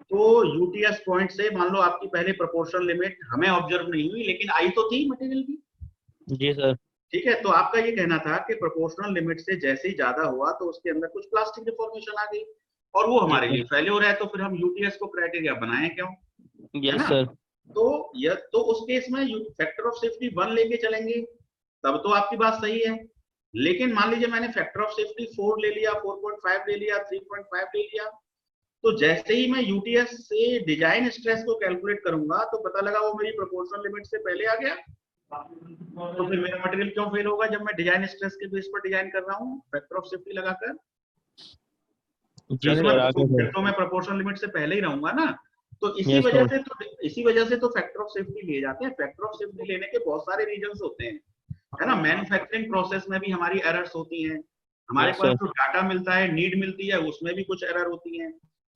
तो यूटीएस पॉइंट से मान लो आपकी पहले प्रोपोर्शनल लिमिट हमें ऑब्जर्व नहीं हुई लेकिन आई तो थी मटेरियल की। जी सर। ठीक है, तो आपका ये कहना था कि प्रोपोर्शनल लिमिट से जैसे ही ज्यादा हुआ तो उसके अंदर कुछ प्लास्टिक डिफॉर्मेशन आ गई और वो हमारे लिए फेल्योर है, तो फिर हम यूटीएस को क्राइटेरिया बनाएं क्यों? Yes sir. तो उस केस में फैक्टर ऑफ सेफ्टी 1 लेके चलेंगे तब तो आपकी बात सही है। लेकिन मान लीजिए मैंने फैक्टर ऑफ सेफ्टी 4 ले लिया, 4.5 ले लिया, 3.5 ले लिया, तो जैसे ही मैं यूटीएस से डिजाइन स्ट्रेस को कैलकुलेट करूंगा तो पता लगा वो मेरी प्रोपोर्शनल लिमिट से पहले आ गया, तो फिर मेरा मटेरियल क्यों फेल होगा जब मैं डिजाइन स्ट्रेस के बेस पर डिजाइन कर रहा हूँ फैक्टर ऑफ सेफ्टी लगाकर? जी सर आगे फिर तो मैं प्रोपोर्शनल लिमिट से पहले ही रहूंगा ना। तो इसी Yes, वजह से तो फैक्टर ऑफ सेफ्टी लिए जाते हैं। फैक्टर ऑफ सेफ्टी लेने के बहुत सारे रीजंस होते हैं, है ना। मैन्युफैक्चरिंग प्रोसेस में भी हमारी एरर्स होती हैं, हमारे Yes, पास sir. जो डाटा मिलता है, नीड मिलती है, उसमें भी कुछ एरर होती हैं।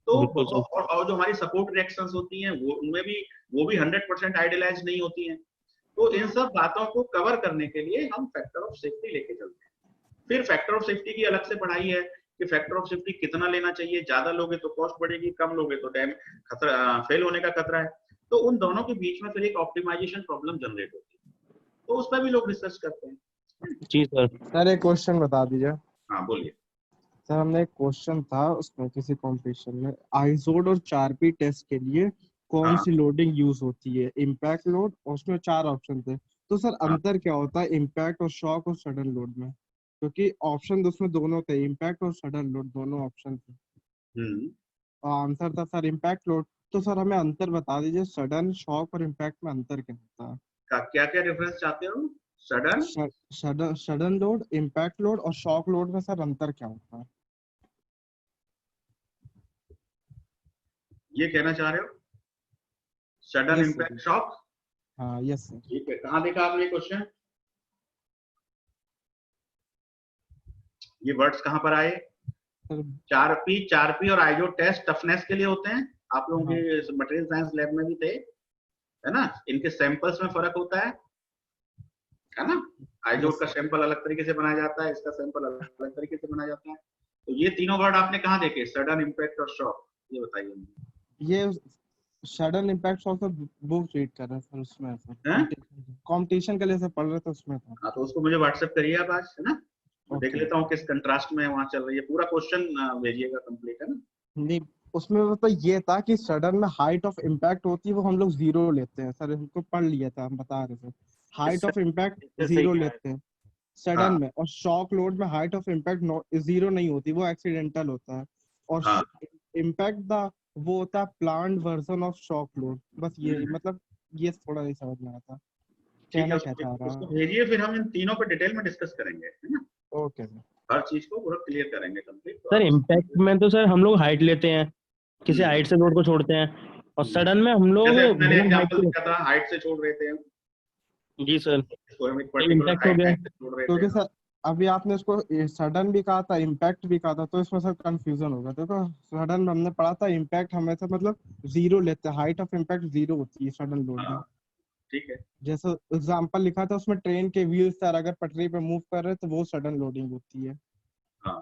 तो बिल्कुल सर। और जो हमारी सपोर्ट रिएक्शंस होती हैं वो भी 100% आइडियलाइज नहीं होती हैं। तो इन सब बातों को कवर करने के लिए हम फैक्टर ऑफ सेफ्टी लेके चलते हैं। फिर फैक्टर ऑफ सेफ्टी की अलग से पढ़ाई है कि फैक्टर ऑफ सेफ्टी कितना लेना चाहिए, ज्यादा लोगे तो कॉस्ट बढ़ेगी, कम लोगे तो फेल होने का खतरा है। तो उन दोनों के बीच में फिर एक ऑप्टिमाइजेशन प्रॉब्लम जनरेट होती है, तो उस पर भी लोग रिसर्च करते हैं। जी सर। सर एक क्वेश्चन बता दीजिए। हाँ बोलिए। सर हमने एक क्वेश्चन था उसमें किसी कॉम्पिटिशन में, आइजोड और 4P टेस्ट के लिए कौन हाँ। सी लोडिंग यूज होती है, इम्पैक्ट लोड, और उसमें 4 ऑप्शन थे। तो सर हाँ। अंतर क्या होता है इम्पैक्ट और शॉक और सडन लोड में? क्योंकि ऑप्शन उसमें दोनों थे, इम्पैक्ट और सडन लोड दोनों ऑप्शन थे, और आंसर था सर इम्पैक्ट लोड। तो सर हमें अंतर बता दीजिए, सडन, शॉक और इम्पैक्ट में अंतर क्या होता है? क्या क्या डिफरेंस चाहते हो? Sudden sudden load, impact load और शॉक लोड में सर अंतर क्या होता है? ये कहना चाह रहे हो? Sudden Yes, impact sir. Shock. हाँ यस सर। ठीक है, कहाँ देखा आपने क्वेश्चन? ये वर्ड्स कहाँ पर आए? सर 4P और आइजो टेस्ट टफनेस के लिए होते हैं, आप लोगों के मटेरियल साइंस लैब में भी थे, है ना। इनके सैंपल्स में फर्क होता है ना। आइजोड का सैंपल अलग तरीके से बनाया जाता है, इसका सैंपल अलग तरीके से बनाया जाता है। तो ये तीनों वर्ड आपने कहाँ देखे, सडन, इम्पैक्ट और शॉक? ये बताइए मुझे। ये सडन इम्पैक्ट शॉक तो बुक रीड कर रहे थे उसमें, हैं? कंपटीशन के लिए से पढ़ रहे थे उसमें था। हाँ, तो उसको मुझे व्हाट्सएप करिए आप आज, है ना। मैं देख Okay. लेता हूँ किस कंट्रास्ट में वहाँ चल रही है। पूरा क्वेश्चन भेजिएगा कंप्लीट, है ना। नहीं, उसमें तो ये था कि सडन में हाइट ऑफ इम्पैक्ट होती है, वो हम लोग 0 लेते हैं सर, हमको पढ़ लिया था, हम बता रहे थे। हाइट ऑफ इम्पैक्ट इससे सही 0 है। लेते हैं सडन हाँ। में, और शॉक लोड में हाइट ऑफ इम्पैक्ट 0 नहीं होती, वो एक्सीडेंटल होता है। और हाँ। इम्पैक्ट वो होता है plant version of shock load. बस ये मतलब ये थोड़ा नहीं समझ में आता ठीक है, कहना क्या चाह रहा उसको है। भेजिए, फिर हम इन तीनों पर डिटेल में डिस्कस करेंगे, है ना। Okay sir. हर चीज को पूरा क्लियर करेंगे कंप्लीट। सर इम्पैक्ट में तो सर हम लोग हाइट लेते हैं, किसी हाइट से लोड को छोड़ते हैं, और सडन में हम लोग जैसे मैंने बिना height एग्जांपल के- दिया था, हाइट से छोड़ रहे थे हम, जी सर, इसको हम एक पर्टिकुलर impact हो गया। हाइट से छोड़ रहे क्योंकि थे। सर अभी आपने इसको सडन भी कहा था, इम्पैक्ट भी कहा था, तो इसमें सर कंफ्यूजन होगा। देखो सडन में हमने पढ़ा था इम्पैक्ट हमेशा मतलब जीरो लेते हैं, हाइट ऑफ इम्पैक्ट जीरो होती है सडन लोड में। हाँ, ठीक है। जैसे एग्जांपल लिखा था उसमें ट्रेन के व्हील्स सर अगर पटरी पे मूव कर रहे हैं तो वो सडन लोडिंग होती है। हाँ,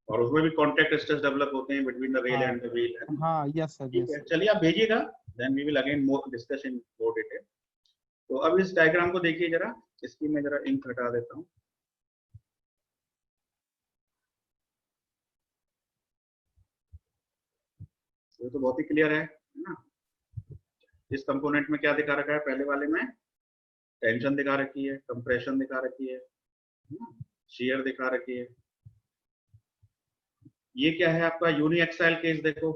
और उसमें भी कॉन्टैक्ट स्ट्रेस डेवलप होते हैं बिटवीन द रेल हाँ। एंड द व्हील, है ना? हाँ यस सर, ठीक यस है, चलिए आप भेजिएगा, then we will again more discuss in more detail. तो अब इस डायग्राम को देखिए जरा, इसकी मैं जरा इंक हटा देता हूँ। ये तो बहुत ही क्लियर है ना? इस कंपोनेंट में क्या दिखा रखा है? पहले वाले में टेंशन दिखा रखी है, कंप्रेशन दिखा रखी है, शियर दिखा रखी है। ये क्या है आपका? Uniaxial case. देखो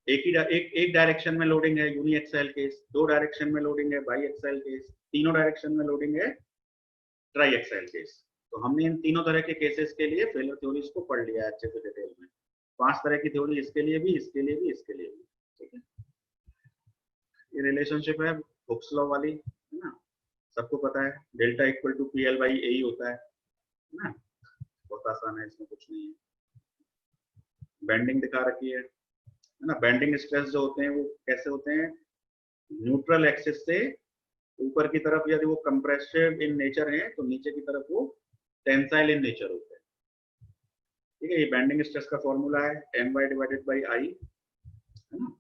एक डायरेक्शन में लोडिंग है, यूनी एक्साइल केस। दो डायरेक्शन में लोडिंग है, बाई एक्साइल केस। तीनों डायरेक्शन में लोडिंग है, ट्राई एक्साइल केस। तो हमने इन तीनों तरह के केसेस के लिए फेलियर थ्योरीज को पढ़ लिया है अच्छे से डिटेल में। 5 तरह की थ्योरी, इसके लिए भी, इसके लिए भी, इसके लिए भी। ठीक है, ये रिलेशनशिप है हुक्स लॉ वाली, है ना? सबको पता है, delta equal to PL by A होता है ना? बहुत आसान है, इसमें कुछ नहीं है। बेंडिंग दिखा रखी है ना? बेंडिंग स्ट्रेस जो होते हैं वो कैसे होते हैं? न्यूट्रल एक्सिस से ऊपर की तरफ यदि वो कंप्रेसिव इन नेचर है तो नीचे की तरफ वो टेंसाइल इन नेचर होते हैं। ठीक है, ये बेंडिंग स्ट्रेस का फॉर्मूला है, My डिवाइडेड बाई I, है ना?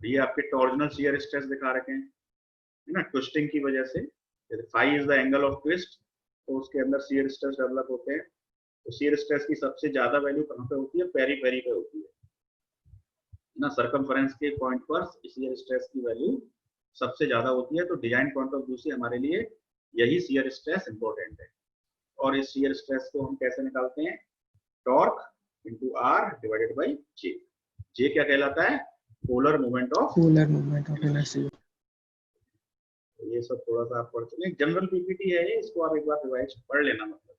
ये आपके टॉर्जनल शियर स्ट्रेस दिखा रखे हैं, है ना? ट्विस्टिंग की वजह से phi is the angle of twist, तो उसके अंदर शियर स्ट्रेस डेवलप होते हैं। तो शियर स्ट्रेस की सबसे ज्यादा वैल्यू कहाँ पे होती है? पेरी पे होती है ना? सरकमफेरेंस के पॉइंट पर शियर स्ट्रेस की वैल्यू सबसे ज्यादा होती है। तो डिजाइन पॉइंट ऑफ व्यू से हमारे लिए यही शियर स्ट्रेस इंपॉर्टेंट है। और इस शियर स्ट्रेस को हम कैसे निकालते हैं? Torque into R divided by J। J क्या कहलाता है? Polar movement of inertia. ये सब थोड़ा सा आप पढ़ चुके हैं, जनरल पीपीटी है ये, इसको आप एक बार रिवाइज पढ़ लेना, मतलब,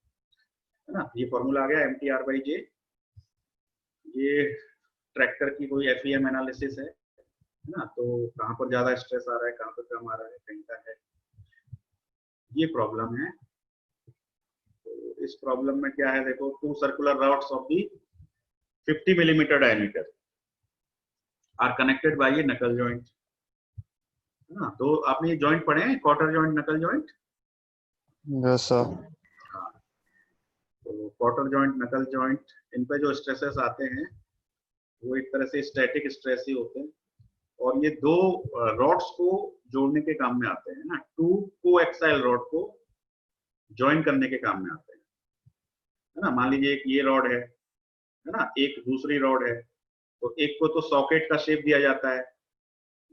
है ना? ये फॉर्मूला आ गया MTR/J। ये ट्रैक्टर की कोई FEM एनालिसिस है ना? तो कहाँ पर ज्यादा स्ट्रेस आ रहा है, कहाँ पर कम आ रहा है, कहीं का है, ये प्रॉब्लम है। तो इस प्रॉब्लम में क्या है? देखो, 2 circular rods of the 50 millimetre diameter are connected by a knuckle joint, है ना? तो आपने ये जॉइंट पढ़े हैं, क्वार्टर जॉइंट, नकल जॉइंट? Yes sir. हाँ, तो क्वार्टर जॉइंट, नकल जॉइंट, इन पे जो स्ट्रेसेस आते हैं वो एक तरह से स्टैटिक स्ट्रेस ही होते हैं। और ये दो रॉड्स को जोड़ने के काम में आते हैं ना? 2 कोएक्साइल रॉड को ज्वाइन करने के काम में आते हैं, है ना? मान लीजिए एक ये रॉड है ना? एक दूसरी रॉड है, तो एक को तो सॉकेट का शेप दिया जाता है,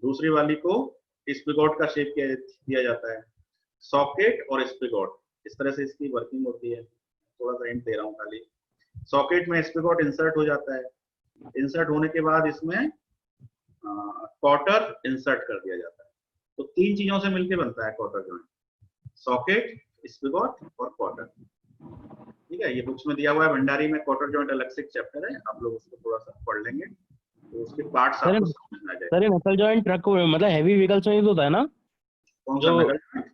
दूसरी वाली को स्पिगॉट का शेप दिया जाता है। सॉकेट और स्पिगॉट, इस तरह से इसकी वर्किंग होती है। थोड़ा सा हिंट दे रहा हूँ खाली। सॉकेट में स्पिगॉट इंसर्ट हो जाता है, इंसर्ट होने के बाद इसमें क्वार्टर इंसर्ट कर दिया जाता है। तो 3 चीजों से मिलकर बनता है क्वार्टर जॉइंट, सॉकेट, स्पिगॉट और क्वार्टर। ठीक है, ये बुक्स में दिया हुआ है भंडारी में, क्वार्टर जॉइंट अलग से एक चैप्टर है, आप लोग उसको थोड़ा सा पढ़ लेंगे तो उसके पार्ट्स आपको समझ में आ जाएंगे। सर ये नकल जॉइंट ट्रक मतलब हैवी व्हीकल्स में यूज होता है ना? कौन सा नकल जॉइंट?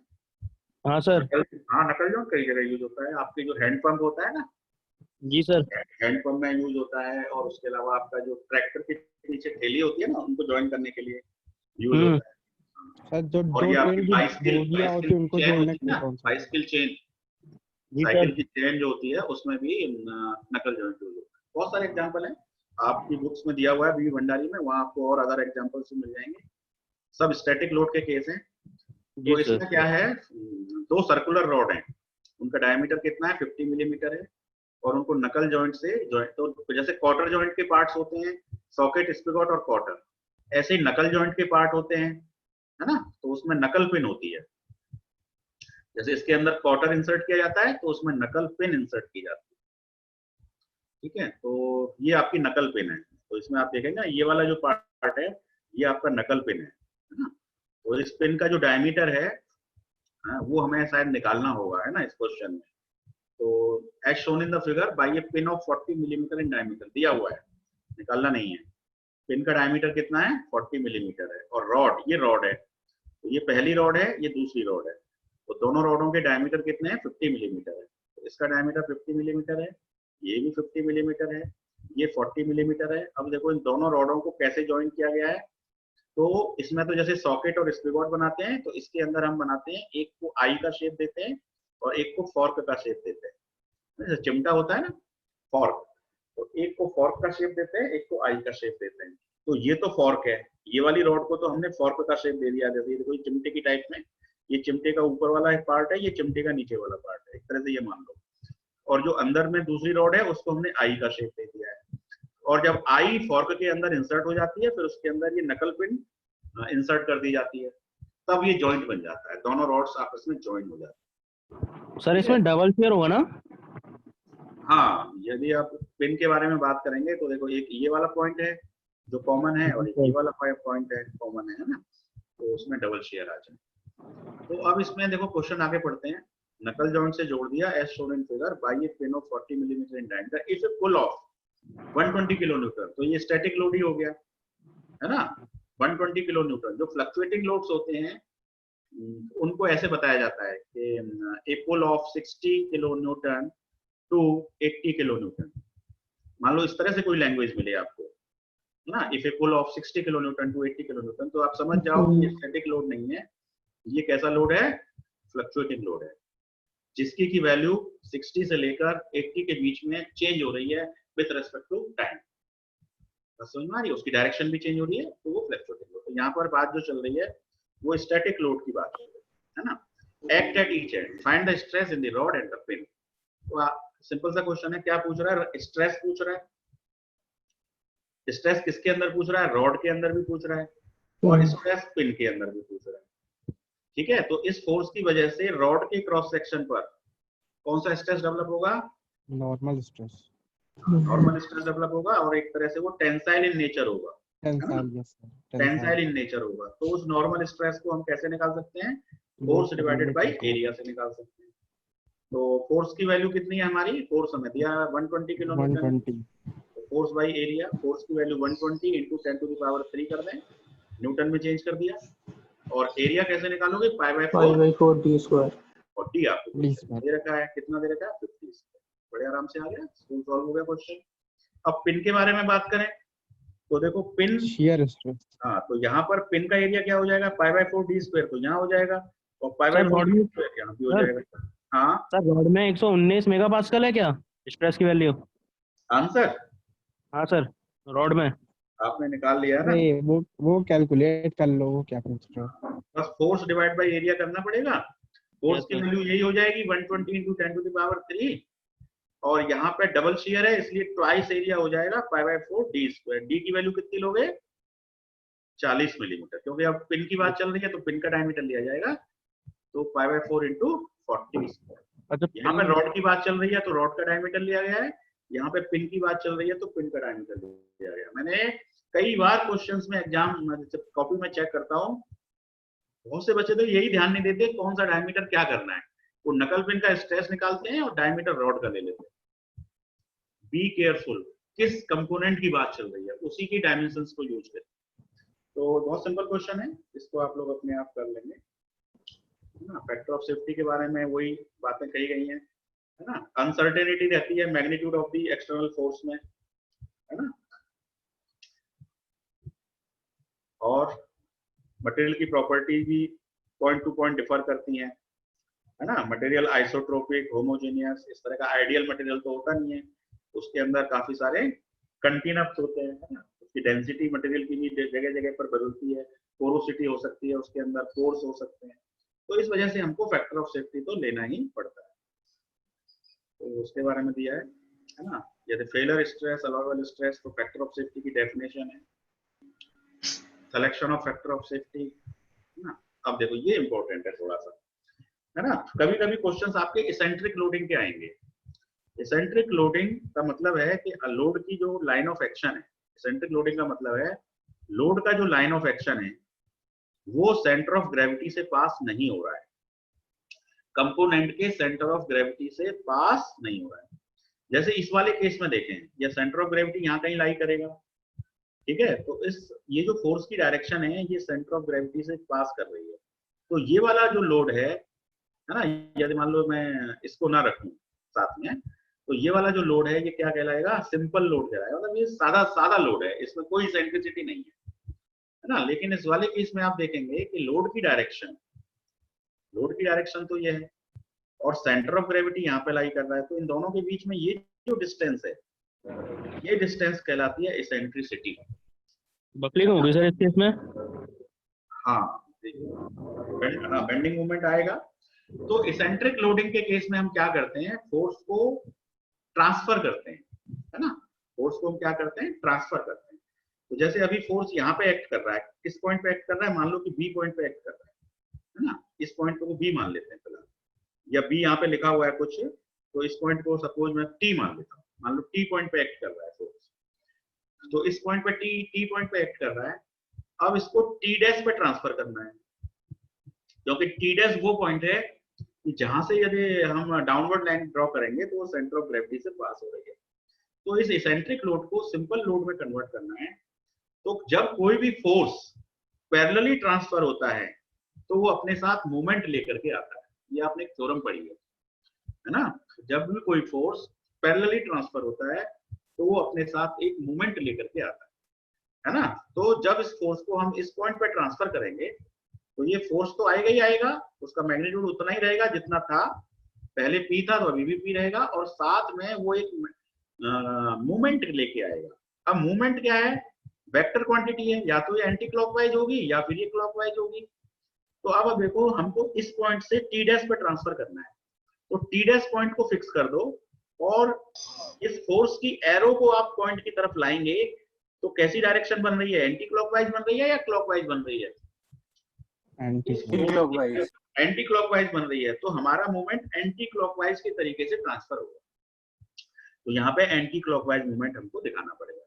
हाँ सर। हाँ, नकल जॉइंट कई जगह यूज होता है। आपके जो हैंड पंप होता है ना, जी सर। हैंड पंप में यूज होता है, और उसके अलावा आपका जो ट्रैक्टर के पीछे ठेली होती है ना, उनको ज्वाइन करने के लिए यूज होता है। सर जो और ये आपकी बोगियां होती है उनको जोड़ने के लिए कौन सा? बाइसिकल चेन, जी साइकिल सर। की चेन जो होती है उसमें भी नकल जॉइंट यूज होता है। बहुत सारे एग्जांपल हैं, आपकी बुक्स में दिया हुआ है बीवी भंडारी में, वहां आपको और अदर एग्जांपल्स मिल जाएंगे। सब स्टैटिक लोड के केस हैं। तो इसमें क्या है? 2 सर्कुलर रॉड हैं, उनका डायमीटर कितना है? 50 मिलीमीटर है, और उनको नकल जॉइंट से जॉइंट, तो जैसे क्वार्टर जॉइंट के पार्ट्स होते हैं सॉकेट, स्पिगॉट और क्वार्टर, ऐसे ही नकल जॉइंट के पार्ट होते हैं, है ना? तो उसमें नकल पिन होती है। जैसे इसके अंदर क्वार्टर इंसर्ट किया जाता है तो उसमें नकल पिन इंसर्ट की जाती है। ठीक है, तो ये आपकी नकल पिन है। तो इसमें आप देखेंगे ये वाला जो पार्ट है ये आपका नकल पिन है ना? तो इस पिन का जो डायमीटर है वो हमें शायद निकालना होगा, है ना, इस क्वेश्चन में। तो as shown in the figure by a pin of 40 millimetre in diameter दिया हुआ है, निकालना नहीं है। पिन का डायमीटर कितना है 40 मिलीमीटर है, और रॉड, ये रॉड है, तो ये पहली रॉड है, ये दूसरी रॉड है, तो दोनों रॉडों के डायमीटर कितने हैं 50 मिलीमीटर है। तो इसका डायमीटर 50 मिलीमीटर है, ये भी 50 मिलीमीटर है, ये 40 मिलीमीटर है। अब देखो इन दोनों रॉडों को कैसे ज्वाइन किया गया है, तो इसमें तो जैसे सॉकेट और स्पिगॉट बनाते हैं, तो इसके अंदर हम बनाते हैं, एक को आई का शेप देते हैं और एक को फॉर्क का शेप देते हैं, जैसे चिमटा होता है ना फॉर्क, तो एक को फॉर्क का शेप देते हैं, एक को आई का शेप देते हैं। तो ये तो फॉर्क है, ये वाली रॉड को तो हमने फॉर्क का शेप दे दिया, जैसे देखो चिमटे की टाइप में, ये चिमटे का ऊपर वाला एक पार्ट है, ये चिमटे का नीचे वाला पार्ट है, एक तरह से ये मान लो। और जो अंदर में दूसरी रॉड है उसको हमने आई का शेप दे दिया है, और जब आई फॉर्क के अंदर इंसर्ट हो जाती है, फिर उसके अंदर ये नकल पिन इंसर्ट कर दी जाती है, तब ये जॉइंट बन जाता है, दोनों रॉड्स आपस में जॉइन हो जाते हैं। सर इसमें डबल शेयर होगा ना? हाँ, यदि आप पिन के बारे में बात करेंगे तो देखो एक ये वाला पॉइंट है जो कॉमन है, और एक ये वाला पॉइंट है कॉमन है ना, तो उसमें डबल शेयर आ जाए। तो अब इसमें देखो क्वेश्चन आगे पढ़ते हैं। नकल जॉइंट से जोड़ दिया as shown in figure by a pin of 40 millimetre in diameter if a pull of 120 kilo newton, तो ये स्टैटिक लोड ही हो गया है ना। 120 किलो न्यूटन, जो फ्लक्चुएटिंग लोड्स होते हैं उनको ऐसे बताया जाता है कि a pull of 60 kilo newton to 80 kilo newton. मान लो इस तरह से कोई लैंग्वेज मिले आपको ना, if a pull of 60 kilo newton to 80 kilo newton, तो आप समझ जाओ ये स्टैटिक लोड नहीं है, ये कैसा लोड है, फ्लक्चुएटिंग लोड है, जिसकी की वैल्यू 60 से लेकर 80 के बीच में चेंज हो रही है विद रिस्पेक्ट टू टाइम। समझ में आ रही है, उसकी डायरेक्शन भी चेंज हो रही है, तो वो फ्लक्चुएटिंग लोड। तो यहाँ पर बात जो चल रही है वो स्टैटिक लोड की बात है ना। Act at each and, find the stress in the rod and the pin. तो सिंपल सा क्वेश्चन है, क्या पूछ रहा है, स्ट्रेस पूछ रहा है। स्ट्रेस किसके अंदर पूछ रहा है, रॉड के अंदर भी पूछ रहा है, और स्ट्रेस पिन के अंदर भी पूछ रहा है। ठीक है, तो इस फोर्स की वजह से रॉड के क्रॉस सेक्शन पर कौन सा स्ट्रेस डेवलप होगा, normal stress, normal stress develop होगा, और एक तरह से वो टेंसाइल इन नेचर होगा, टेंसाइल इन नेचर होगा। तो उस नॉर्मल स्ट्रेस को हम कैसे निकाल सकते हैं, फोर्स डिवाइडेड बाय एरिया से निकाल सकते हैं। तो फोर्स की वैल्यू कितनी है हमारी, फोर्स हमें दिया 120 kilo Newton, force by area, force की value 120 into 10 to the power 3 कर दें, न्यूटन में चेंज कर दिया, और एरिया कैसे निकालोगे, पाई बाय 4 d स्क्वायर, और डी आपको दे रखा है, कितना दे रखा है 50। बड़े आराम से आ गया, सॉल्व हो गया क्वेश्चन। अब पिन के बारे में बात करें तो देखो पिन शियर स्ट्रेस, हाँ, तो यहाँ पर पिन का एरिया क्या हो जाएगा, पाई बाय 4 d स्क्वायर, तो यहाँ हो जाएगा, और पाई बाय 4 d स्क्वायर यहाँ भी हो जाएगा। हाँ सर, रॉड में 119 मेगापास्कल है क्या स्ट्रेस की वैल्यू? आंसर, हाँ सर, रॉड में आपने निकाल लिया है ना, वो कैलकुलेट कर लो, वो क्या पूछ रहे हो, बस फोर्स डिवाइड बाय एरिया करना पड़ेगा। फोर्स की वैल्यू यही हो जाएगी 120 into 10 to the power 3, और यहाँ पे डबल शेयर है इसलिए ट्वाइस एरिया हो जाएगा pi by 4 d square. D की वैल्यू कितनी लोगे, 40 मिलीमीटर, क्योंकि अब पिन की बात चल रही है तो पिन का डायमीटर लिया जाएगा, तो पाई बाय 4 into 40 स्क्वायर। यहाँ पे रॉड की बात चल रही है तो रॉड का डायमीटर लिया गया है, यहाँ पे पिन की बात चल रही है तो पिन का डायमीटर लिया गया। मैंने कई बार क्वेश्चंस में एग्जाम कॉपी में चेक करता हूँ, बहुत से बच्चे तो यही ध्यान नहीं देते कौन सा डायमीटर क्या करना है, वो नकल पिन का स्ट्रेस निकालते हैं और डायमीटर रॉड का ले लेते हैं। बी केयरफुल, किस कंपोनेंट की बात चल रही है उसी की डायमेंशंस को यूज करें। तो बहुत सिंपल क्वेश्चन है, इसको आप लोग अपने आप कर लेंगे ना। फैक्टर ऑफ सेफ्टी के बारे में वही बातें कही गई हैं, है ना। अनसर्टेनिटी रहती है magnitude of the external force में, है ना, और मटेरियल की प्रॉपर्टी भी पॉइंट टू पॉइंट डिफर करती हैं, है ना। मटेरियल आइसोट्रोपिक, होमोजेनियस, इस तरह का आइडियल मटेरियल तो होता नहीं है, उसके अंदर काफी सारे कंटीनप्स होते हैं, है ना। उसकी डेंसिटी मटेरियल की भी जगह जगह पर बदलती है, पोरोसिटी हो सकती है उसके अंदर, पोर्स हो सकते हैं, तो इस वजह से हमको फैक्टर ऑफ सेफ्टी तो लेना ही पड़ता है। तो उसके बारे में दिया है ना। यदि फेलर स्ट्रेस, अलाउएबल स्ट्रेस, तो फैक्टर ऑफ सेफ्टी की डेफिनेशन है, selection of factor of safety, है ना। अब देखो ये इंपॉर्टेंट है थोड़ा सा, है ना। कभी कभी क्वेश्चंस आपके इसेंट्रिक लोडिंग के आएंगे। इसेंट्रिक लोडिंग का मतलब है कि लोड की जो लाइन ऑफ एक्शन है, इसेंट्रिक लोडिंग का मतलब है लोड का जो लाइन ऑफ एक्शन है वो सेंटर ऑफ ग्रेविटी से पास नहीं हो रहा है, कंपोनेंट के सेंटर ऑफ ग्रेविटी से पास नहीं हो रहा है। जैसे इस वाले केस में देखें, ये सेंटर ऑफ ग्रेविटी यहाँ कहीं लाई करेगा, ठीक है। तो ये जो फोर्स की डायरेक्शन है ये सेंटर ऑफ ग्रेविटी से पास कर रही है। तो ये वाला जो लोड है ना, यदि मान लो मैं इसको ना रखूं साथ में, तो ये वाला जो लोड है ये क्या कहलाएगा, सिंपल लोड कहलाएगा। मतलब ये सादा सादा लोड है, इसमें कोई इसेंट्रिसिटी नहीं है ना। लेकिन इस वाले केस में आप देखेंगे कि लोड की डायरेक्शन तो ये है और सेंटर ऑफ ग्रेविटी यहाँ पे लाई कर रहा है। तो इन दोनों के बीच में ये जो डिस्टेंस है, ये डिस्टेंस कहलाती है इसेंट्रिसिटी। बकलिंग होगी सर इस केस में। हाँ, बेंडिंग मोमेंट आएगा। तो इसेंट्रिक लोडिंग के केस में हम क्या करते हैं, फोर्स को ट्रांसफर करते हैं, है ना। फोर्स को हम क्या करते हैं, ट्रांसफर करते हैं। तो जैसे अभी फोर्स यहाँ पे एक्ट कर रहा है, किस पॉइंट पे एक्ट कर रहा है, मान लो कि बी पॉइंट पे एक्ट कर रहा है ना। इस पॉइंट को बी मान लेते हैं फिलहाल, या बी यहाँ पे लिखा हुआ है कुछ, तो इस पॉइंट को सपोज मैं टी मान लेता हूँ। मान लो टी पॉइंट पे एक्ट कर रहा है फोर्स, तो इस पॉइंट पे टी पॉइंट पे एक्ट कर रहा है। अब इसको टी डैश पे ट्रांसफर करना है, क्योंकि टी डैश वो पॉइंट है कि जहां से यदि हम डाउनवर्ड लाइन ड्रॉ करेंगे तो वो सेंटर ऑफ ग्रेविटी से पास हो रही है। तो इस इसेंट्रिक लोड को सिंपल लोड में कन्वर्ट करना है। तो जब कोई भी फोर्स पैरेलली ट्रांसफर होता है तो वो अपने साथ मोमेंट लेकर के आता है। ये आपने एक थ्योरम पढ़ी है ना। जब भी कोई फोर्स पैरेलली ट्रांसफर होता है तो वो अपने साथ एक मोमेंट लेकर के आता है ना। तो जब इस फोर्स को हम इस पॉइंट पे ट्रांसफर करेंगे तो ये फोर्स तो आएगा ही आएगा, उसका मैग्नीट्यूड उतना ही रहेगा जितना था पहले, पी था तो अभी भी पी रहेगा, और साथ में वो एक मूवमेंट लेके आएगा। अब मूवमेंट क्या है, वेक्टर क्वांटिटी है, या तो ये एंटी क्लॉकवाइज होगी या फिर ये क्लॉकवाइज होगी। तो अब देखो हमको इस पॉइंट से टी डैश पे ट्रांसफर करना है, तो टी डैश पॉइंट को फिक्स कर दो और इस फोर्स की एरो को आप पॉइंट की तरफ लाएंगे तो कैसी डायरेक्शन बन रही है, एंटी क्लॉकवाइज बन रही है या क्लॉकवाइज बन रही है, एंटी क्लॉकवाइज बन रही है। तो हमारा मूवमेंट एंटी क्लॉकवाइज के तरीके से ट्रांसफर होगा। तो यहाँ पे एंटी क्लॉकवाइज मूवमेंट हमको दिखाना पड़ेगा,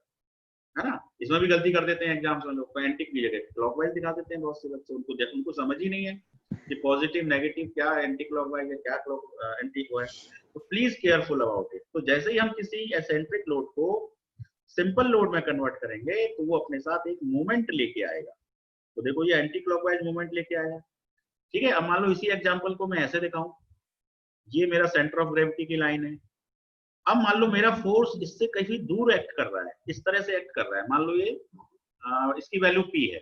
है ना। इसमें भी गलती कर देते हैं एग्जाम्स में लोग, एंटी की जगह क्लॉकवाइज दिखा देते हैं बहुत से बच्चे। उनको समझ ही नहीं है कि पॉजिटिव नेगेटिव क्या एंटी क्लॉकवाइज है, क्या एंटी को है। तो प्लीज केयरफुल अबाउट इट। तो जैसे ही हम किसी एसेंट्रिक लोड को सिंपल लोड में कन्वर्ट करेंगे तो वो अपने साथ एक मूवमेंट लेके आएगा। तो देखो ये एंटी क्लॉकवाइज मूवमेंट लेके आया, ठीक है। अब मान लो इसी एग्जांपल को मैं ऐसे दिखाऊं, ये मेरा सेंटर ऑफ ग्रेविटी की लाइन है। अब मान लो मेरा फोर्स इससे कहीं दूर एक्ट कर रहा है, इस तरह से एक्ट कर रहा है। मान लो ये इसकी वैल्यू p है,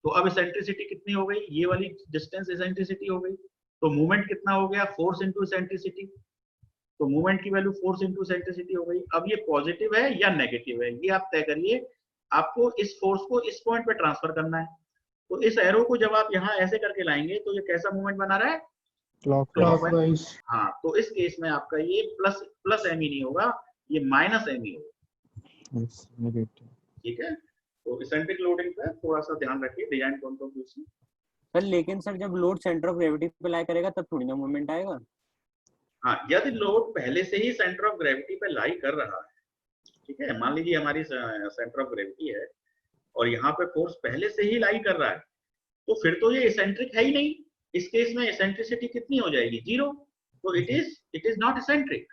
तो अब इसेंट्रिसिटी कितनी हो गई, ये वाली डिस्टेंस इसेंट्रिसिटी हो गई। तो मूवमेंट कितना हो गया, फोर्स इंटू इसेंट्रिसिटी। तो मूवमेंट की वैल्यू फोर्स इंटू इसेंट्रिसिटी हो गई। अब ये पॉजिटिव है या नेगेटिव है ये आप तय करिए। आपको इस फोर्स को इस पॉइंट पे ट्रांसफर करना है। तो इस एरो को जब आप यहाँ ऐसे करके लाएंगे तो ये कैसा मूवमेंट बना रहा है, क्लॉकवाइज। हाँ, तो इस केस में आपका ये प्लस एम ही नहीं होगा, ये माइनस एम ही होगा, ठीक है। तो इसेंट्रिक लोडिंग पे थोड़ा सा ध्यान रखिए डिजाइन पॉइंट ऑफ व्यू से। सर लेकिन सर जब लोड सेंटर ऑफ ग्रेविटी पे लाई करेगा तब थोड़ी ना मूवमेंट आएगा। हाँ, यदि लोड पहले से ही सेंटर ऑफ ग्रेविटी पे लाई कर रहा है, ठीक है, मान लीजिए हमारी सेंटर ऑफ ग्रेविटी है और यहाँ पे फोर्स पहले से ही लाई कर रहा है, तो फिर तो ये इसेंट्रिक है ही नहीं। इस केस में इसेंट्रिसिटी कितनी हो जाएगी, 0। तो इट इज नॉट इसेंट्रिक।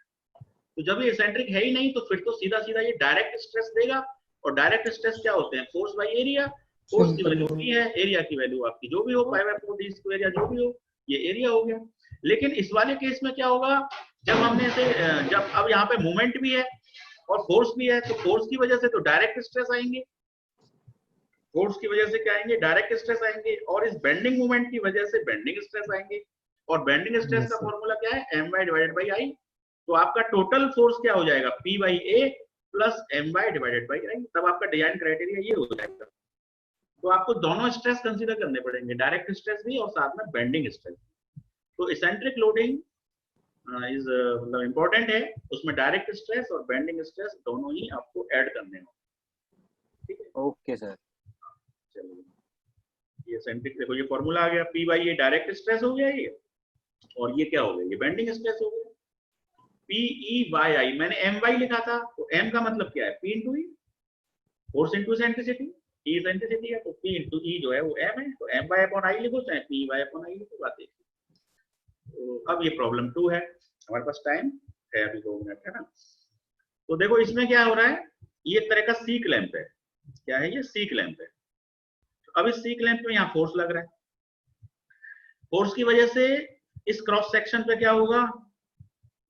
तो जब ये इसेंट्रिक है ही नहीं तो फिर तो सीधा सीधा ये डायरेक्ट स्ट्रेस देगा। और डायरेक्ट स्ट्रेस क्या होते हैं, फोर्स बाई एरिया। फोर्स की वैल्यू p है, एरिया की वैल्यू आपकी जो भी हो, π/4d² या जो भी हो, ये एरिया हो गया। लेकिन इस वाले केस में क्या होगा, जब हमने इसे जब अब यहाँ पे मूवमेंट भी है और फोर्स भी है, तो फोर्स की वजह से तो डायरेक्ट स्ट्रेस आएंगे, फोर्स की वजह से क्या आएंगे, डायरेक्ट स्ट्रेस आएंगे, और इस बेंडिंग मूवमेंट की वजह से बेंडिंग स्ट्रेस आएंगे। और बेंडिंग स्ट्रेस का फॉर्मूला क्या है, my/i। तो आपका टोटल फोर्स क्या हो जाएगा, p/a प्लस my/i। तब आपका डिजाइन क्राइटेरिया ये हो जाएगा। तो आपको दोनों स्ट्रेस कंसीडर करने पड़ेंगे, डायरेक्ट स्ट्रेस भी और साथ में बेंडिंग स्ट्रेस। तो इसेंट्रिक लोडिंग इज मतलब इम्पोर्टेंट है, उसमें डायरेक्ट स्ट्रेस और बेंडिंग स्ट्रेस दोनों ही आपको ऐड करने होंगे, ठीक है। ओके सर, चलिए ये इसेंट्रिक, देखो ये फॉर्मूला आ गया, p/a डायरेक्ट स्ट्रेस हो गया ये, और ये क्या हो गया, ये बेंडिंग स्ट्रेस हो गया। p/e/i मैंने my लिखा था, तो m का मतलब क्या है, p × e, force into eccentricity. e eccentricity है तो p × e जो है वो m है, तो m/i लिखो चाहे p/i लिखो, बात है। तो अब ये प्रॉब्लम 2 है, हमारे पास टाइम है अभी 2 मिनट, है ना। तो देखो इसमें क्या हो रहा है, ये एक तरह का सी क्लैंप है, क्या है ये, सी क्लैंप है। अब इस सी क्लैंप में यहाँ फोर्स लग रहा है, फोर्स की वजह से इस क्रॉस सेक्शन पे क्या होगा,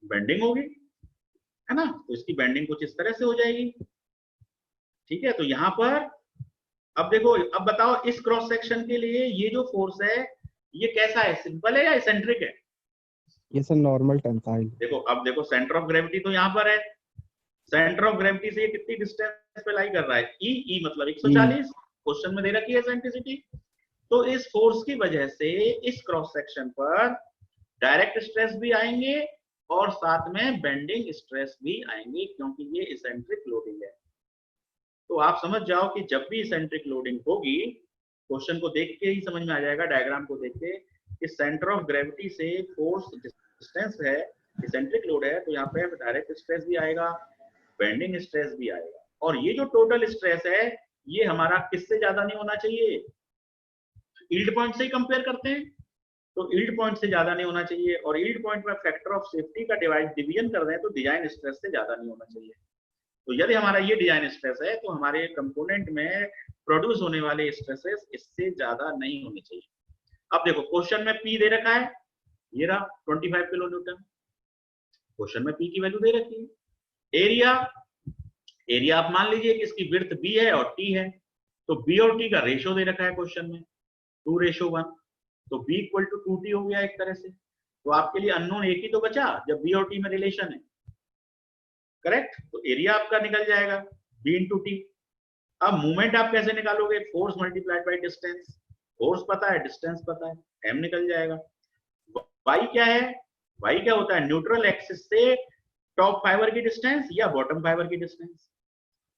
बेंडिंग होगी, है ना। तो इसकी बेंडिंग कुछ इस तरह से हो जाएगी, ठीक है। तो यहाँ पर अब देखो, अब बताओ इस क्रॉस सेक्शन के लिए ये जो फोर्स है ये कैसा है, सिंपल है या इसेंट्रिक है? ये सर नॉर्मल टेंसाइल। देखो, अब देखो सेंटर ऑफ ग्रेविटी तो यहाँ पर है, सेंटर ऑफ ग्रेविटी से ये कितनी डिस्टेंस पे लाई कर रहा है, ई मतलब 140, क्वेश्चन में दे रखी है एसेंट्रिसिटी। तो इस फोर्स की वजह से इस क्रॉस सेक्शन पर डायरेक्ट स्ट्रेस भी आएंगे और साथ में बेंडिंग स्ट्रेस भी आएंगे, क्योंकि ये इसेंट्रिक लोडिंग है। तो आप समझ जाओ कि जब भी इसेंट्रिक लोडिंग होगी, क्वेश्चन को देख के ही समझ में आ जाएगा, डायग्राम को देख के, कि सेंटर ऑफ ग्रेविटी से फोर्स डिस्टेंस है, इसेंट्रिक लोड है, तो यहाँ पे डायरेक्ट स्ट्रेस भी आएगा, बेंडिंग स्ट्रेस भी आएगा। और ये जो टोटल स्ट्रेस है ये हमारा किससे ज्यादा नहीं होना चाहिए, यील्ड पॉइंट से ही कंपेयर करते हैं, तो यील्ड पॉइंट से ज्यादा नहीं होना चाहिए। और यील्ड पॉइंट में फैक्टर ऑफ सेफ्टी का डिवीजन कर रहे हैं, तो डिजाइन स्ट्रेस से ज्यादा नहीं होना चाहिए। तो यदि हमारा ये डिजाइन स्ट्रेस है तो हमारे कंपोनेंट में प्रोड्यूस होने वाले स्ट्रेसेस इससे ज्यादा नहीं होने चाहिए। अब देखो क्वेश्चन में पी दे रखा है, ये रहा 25 किलो न्यूटन, क्वेश्चन में पी की वैल्यू दे रखी है। एरिया आप मान लीजिए कि इसकी विड्थ बी है और टी है, तो बी और टी का रेशियो दे रखा है क्वेश्चन में 2:1, तो बी इक्वल टू 2t हो गया एक तरह से। तो आपके लिए अननोन एक ही तो बचा जब बी और टी में रिलेशन है, करेक्ट। तो एरिया आपका निकल जाएगा b इंटू टी। अब मूवमेंट आप कैसे निकालोगे, force multiplied by distance, force पता है, डिस्टेंस पता है, m निकल जाएगा। y क्या है, y क्या होता है, न्यूट्रल एक्सिस से टॉप फाइबर की डिस्टेंस या बॉटम फाइबर की डिस्टेंस,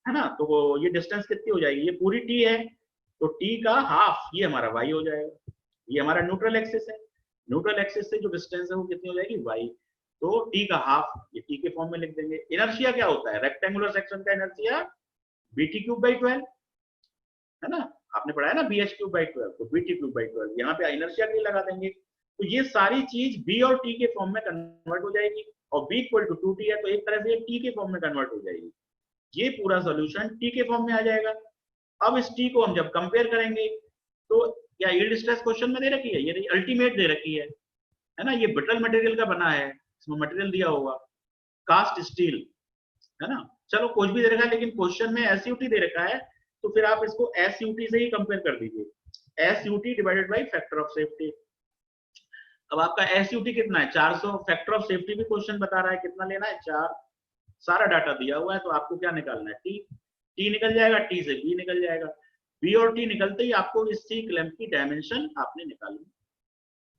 है ना। तो ये डिस्टेंस कितनी हो जाएगी, ये पूरी t है, तो t का हाफ ये हमारा y हो जाएगा। ये हमारा न्यूट्रल एक्सिस है, न्यूट्रल एक्सिस से जो डिस्टेंस है वो कितनी हो जाएगी, y, तो t का हाफ ये t के फॉर्म में लिख देंगे। इनर्शिया क्या होता है, रेक्टेंगुलर सेक्शन का इनर्शिया bt³/12, है ना, आपने पढ़ा है ना, bh³/12, तो bt³/12 यहाँ पे इनर्शिया के लिए लगा देंगे। तो ये सारी चीज b और t के फॉर्म में कन्वर्ट हो जाएगी, और b इक्वल टू 2t है, तो एक तरह से t के फॉर्म में कन्वर्ट हो जाएगी। ये पूरा सोल्यूशन t के फॉर्म में आ जाएगा। अब इस t को हम जब कंपेयर करेंगे तो क्या यील्ड स्ट्रेस क्वेश्चन में दे रखी है, ये अल्टीमेट दे रखी है ना, ये ब्रिटल मटेरियल का बना है, इसमें मटेरियल दिया होगा कास्ट स्टील, है ना। चलो कुछ भी दे रखा है, लेकिन क्वेश्चन में SUT दे रखा है, तो फिर आप इसको SUT से ही कंपेयर कर दीजिए, SUT divided by factor of safety. अब आपका SUT कितना है, 400, फैक्टर ऑफ सेफ्टी भी क्वेश्चन बता रहा है कितना लेना है, 4, सारा डाटा दिया हुआ है, तो आपको क्या निकालना है, T निकल जाएगा, T से B निकल जाएगा, B और T निकलते ही आपको इस सी क्लैंप की डायमेंशन आपने निकालनी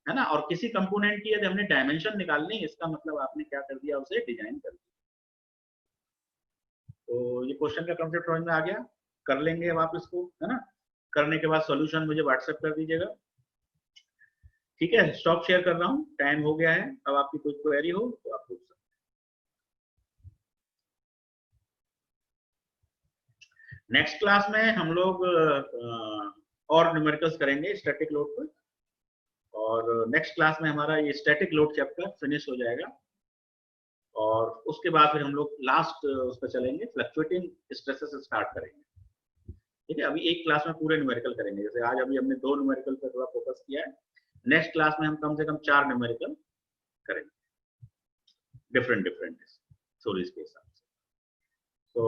है ना। और किसी कंपोनेंट की यदि हमने डायमेंशन निकालनी, इसका मतलब आपने क्या कर दिया, उसे डिजाइन कर दिया। तो ये क्वेश्चन का कंसेप्ट समझ में आ गया, कर लेंगे अब आप इसको, है ना। करने के बाद सॉल्यूशन मुझे व्हाट्सएप कर दीजिएगा, ठीक है। स्टॉप शेयर कर रहा हूँ, टाइम हो गया है। अब आपकी कोई क्वेरी हो तो आप पूछ सकते हैं। नेक्स्ट क्लास में हम लोग और न्यूमेरिकल्स करेंगे स्टैटिक लोड पर, और नेक्स्ट क्लास में हमारा ये स्टैटिक लोड चैप्टर फिनिश हो जाएगा, और उसके बाद फिर हम लोग लास्ट उस पर चलेंगे, फ्लक्चुएटिंग स्ट्रेसेस स्टार्ट करेंगे, ठीक है। अभी एक क्लास में पूरे न्यूमेरिकल करेंगे, जैसे आज अभी हमने 2 न्यूमेरिकल पर थोड़ा फोकस किया है, नेक्स्ट क्लास में हम कम से कम 4 न्यूमेरिकल करेंगे, डिफरेंट थ्योरीज के हिसाब से। So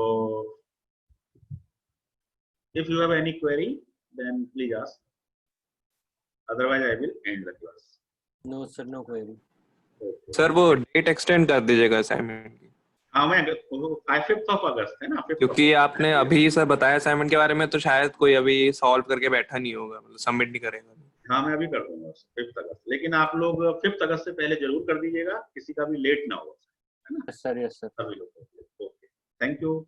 if you have any query, then please ask. Otherwise, I will end the class. No sir, no query. Okay. Sir वो डेट एक्सटेंड कर दीजिएगा असाइनमेंट की, हाँ, मैं 5th of अगस्त है ना, 5th क्योंकि आपने अभी सर बताया असाइनमेंट के बारे में, तो शायद कोई अभी सॉल्व करके बैठा नहीं होगा, मतलब सबमिट नहीं करेगा। हाँ, मैं अभी कर दूंगा 5th अगस्त, लेकिन आप लोग 5th अगस्त से पहले जरूर कर दीजिएगा, किसी का भी लेट ना हो, है ना। Yes sir, yes sir. सभी लोग। Okay, thank you.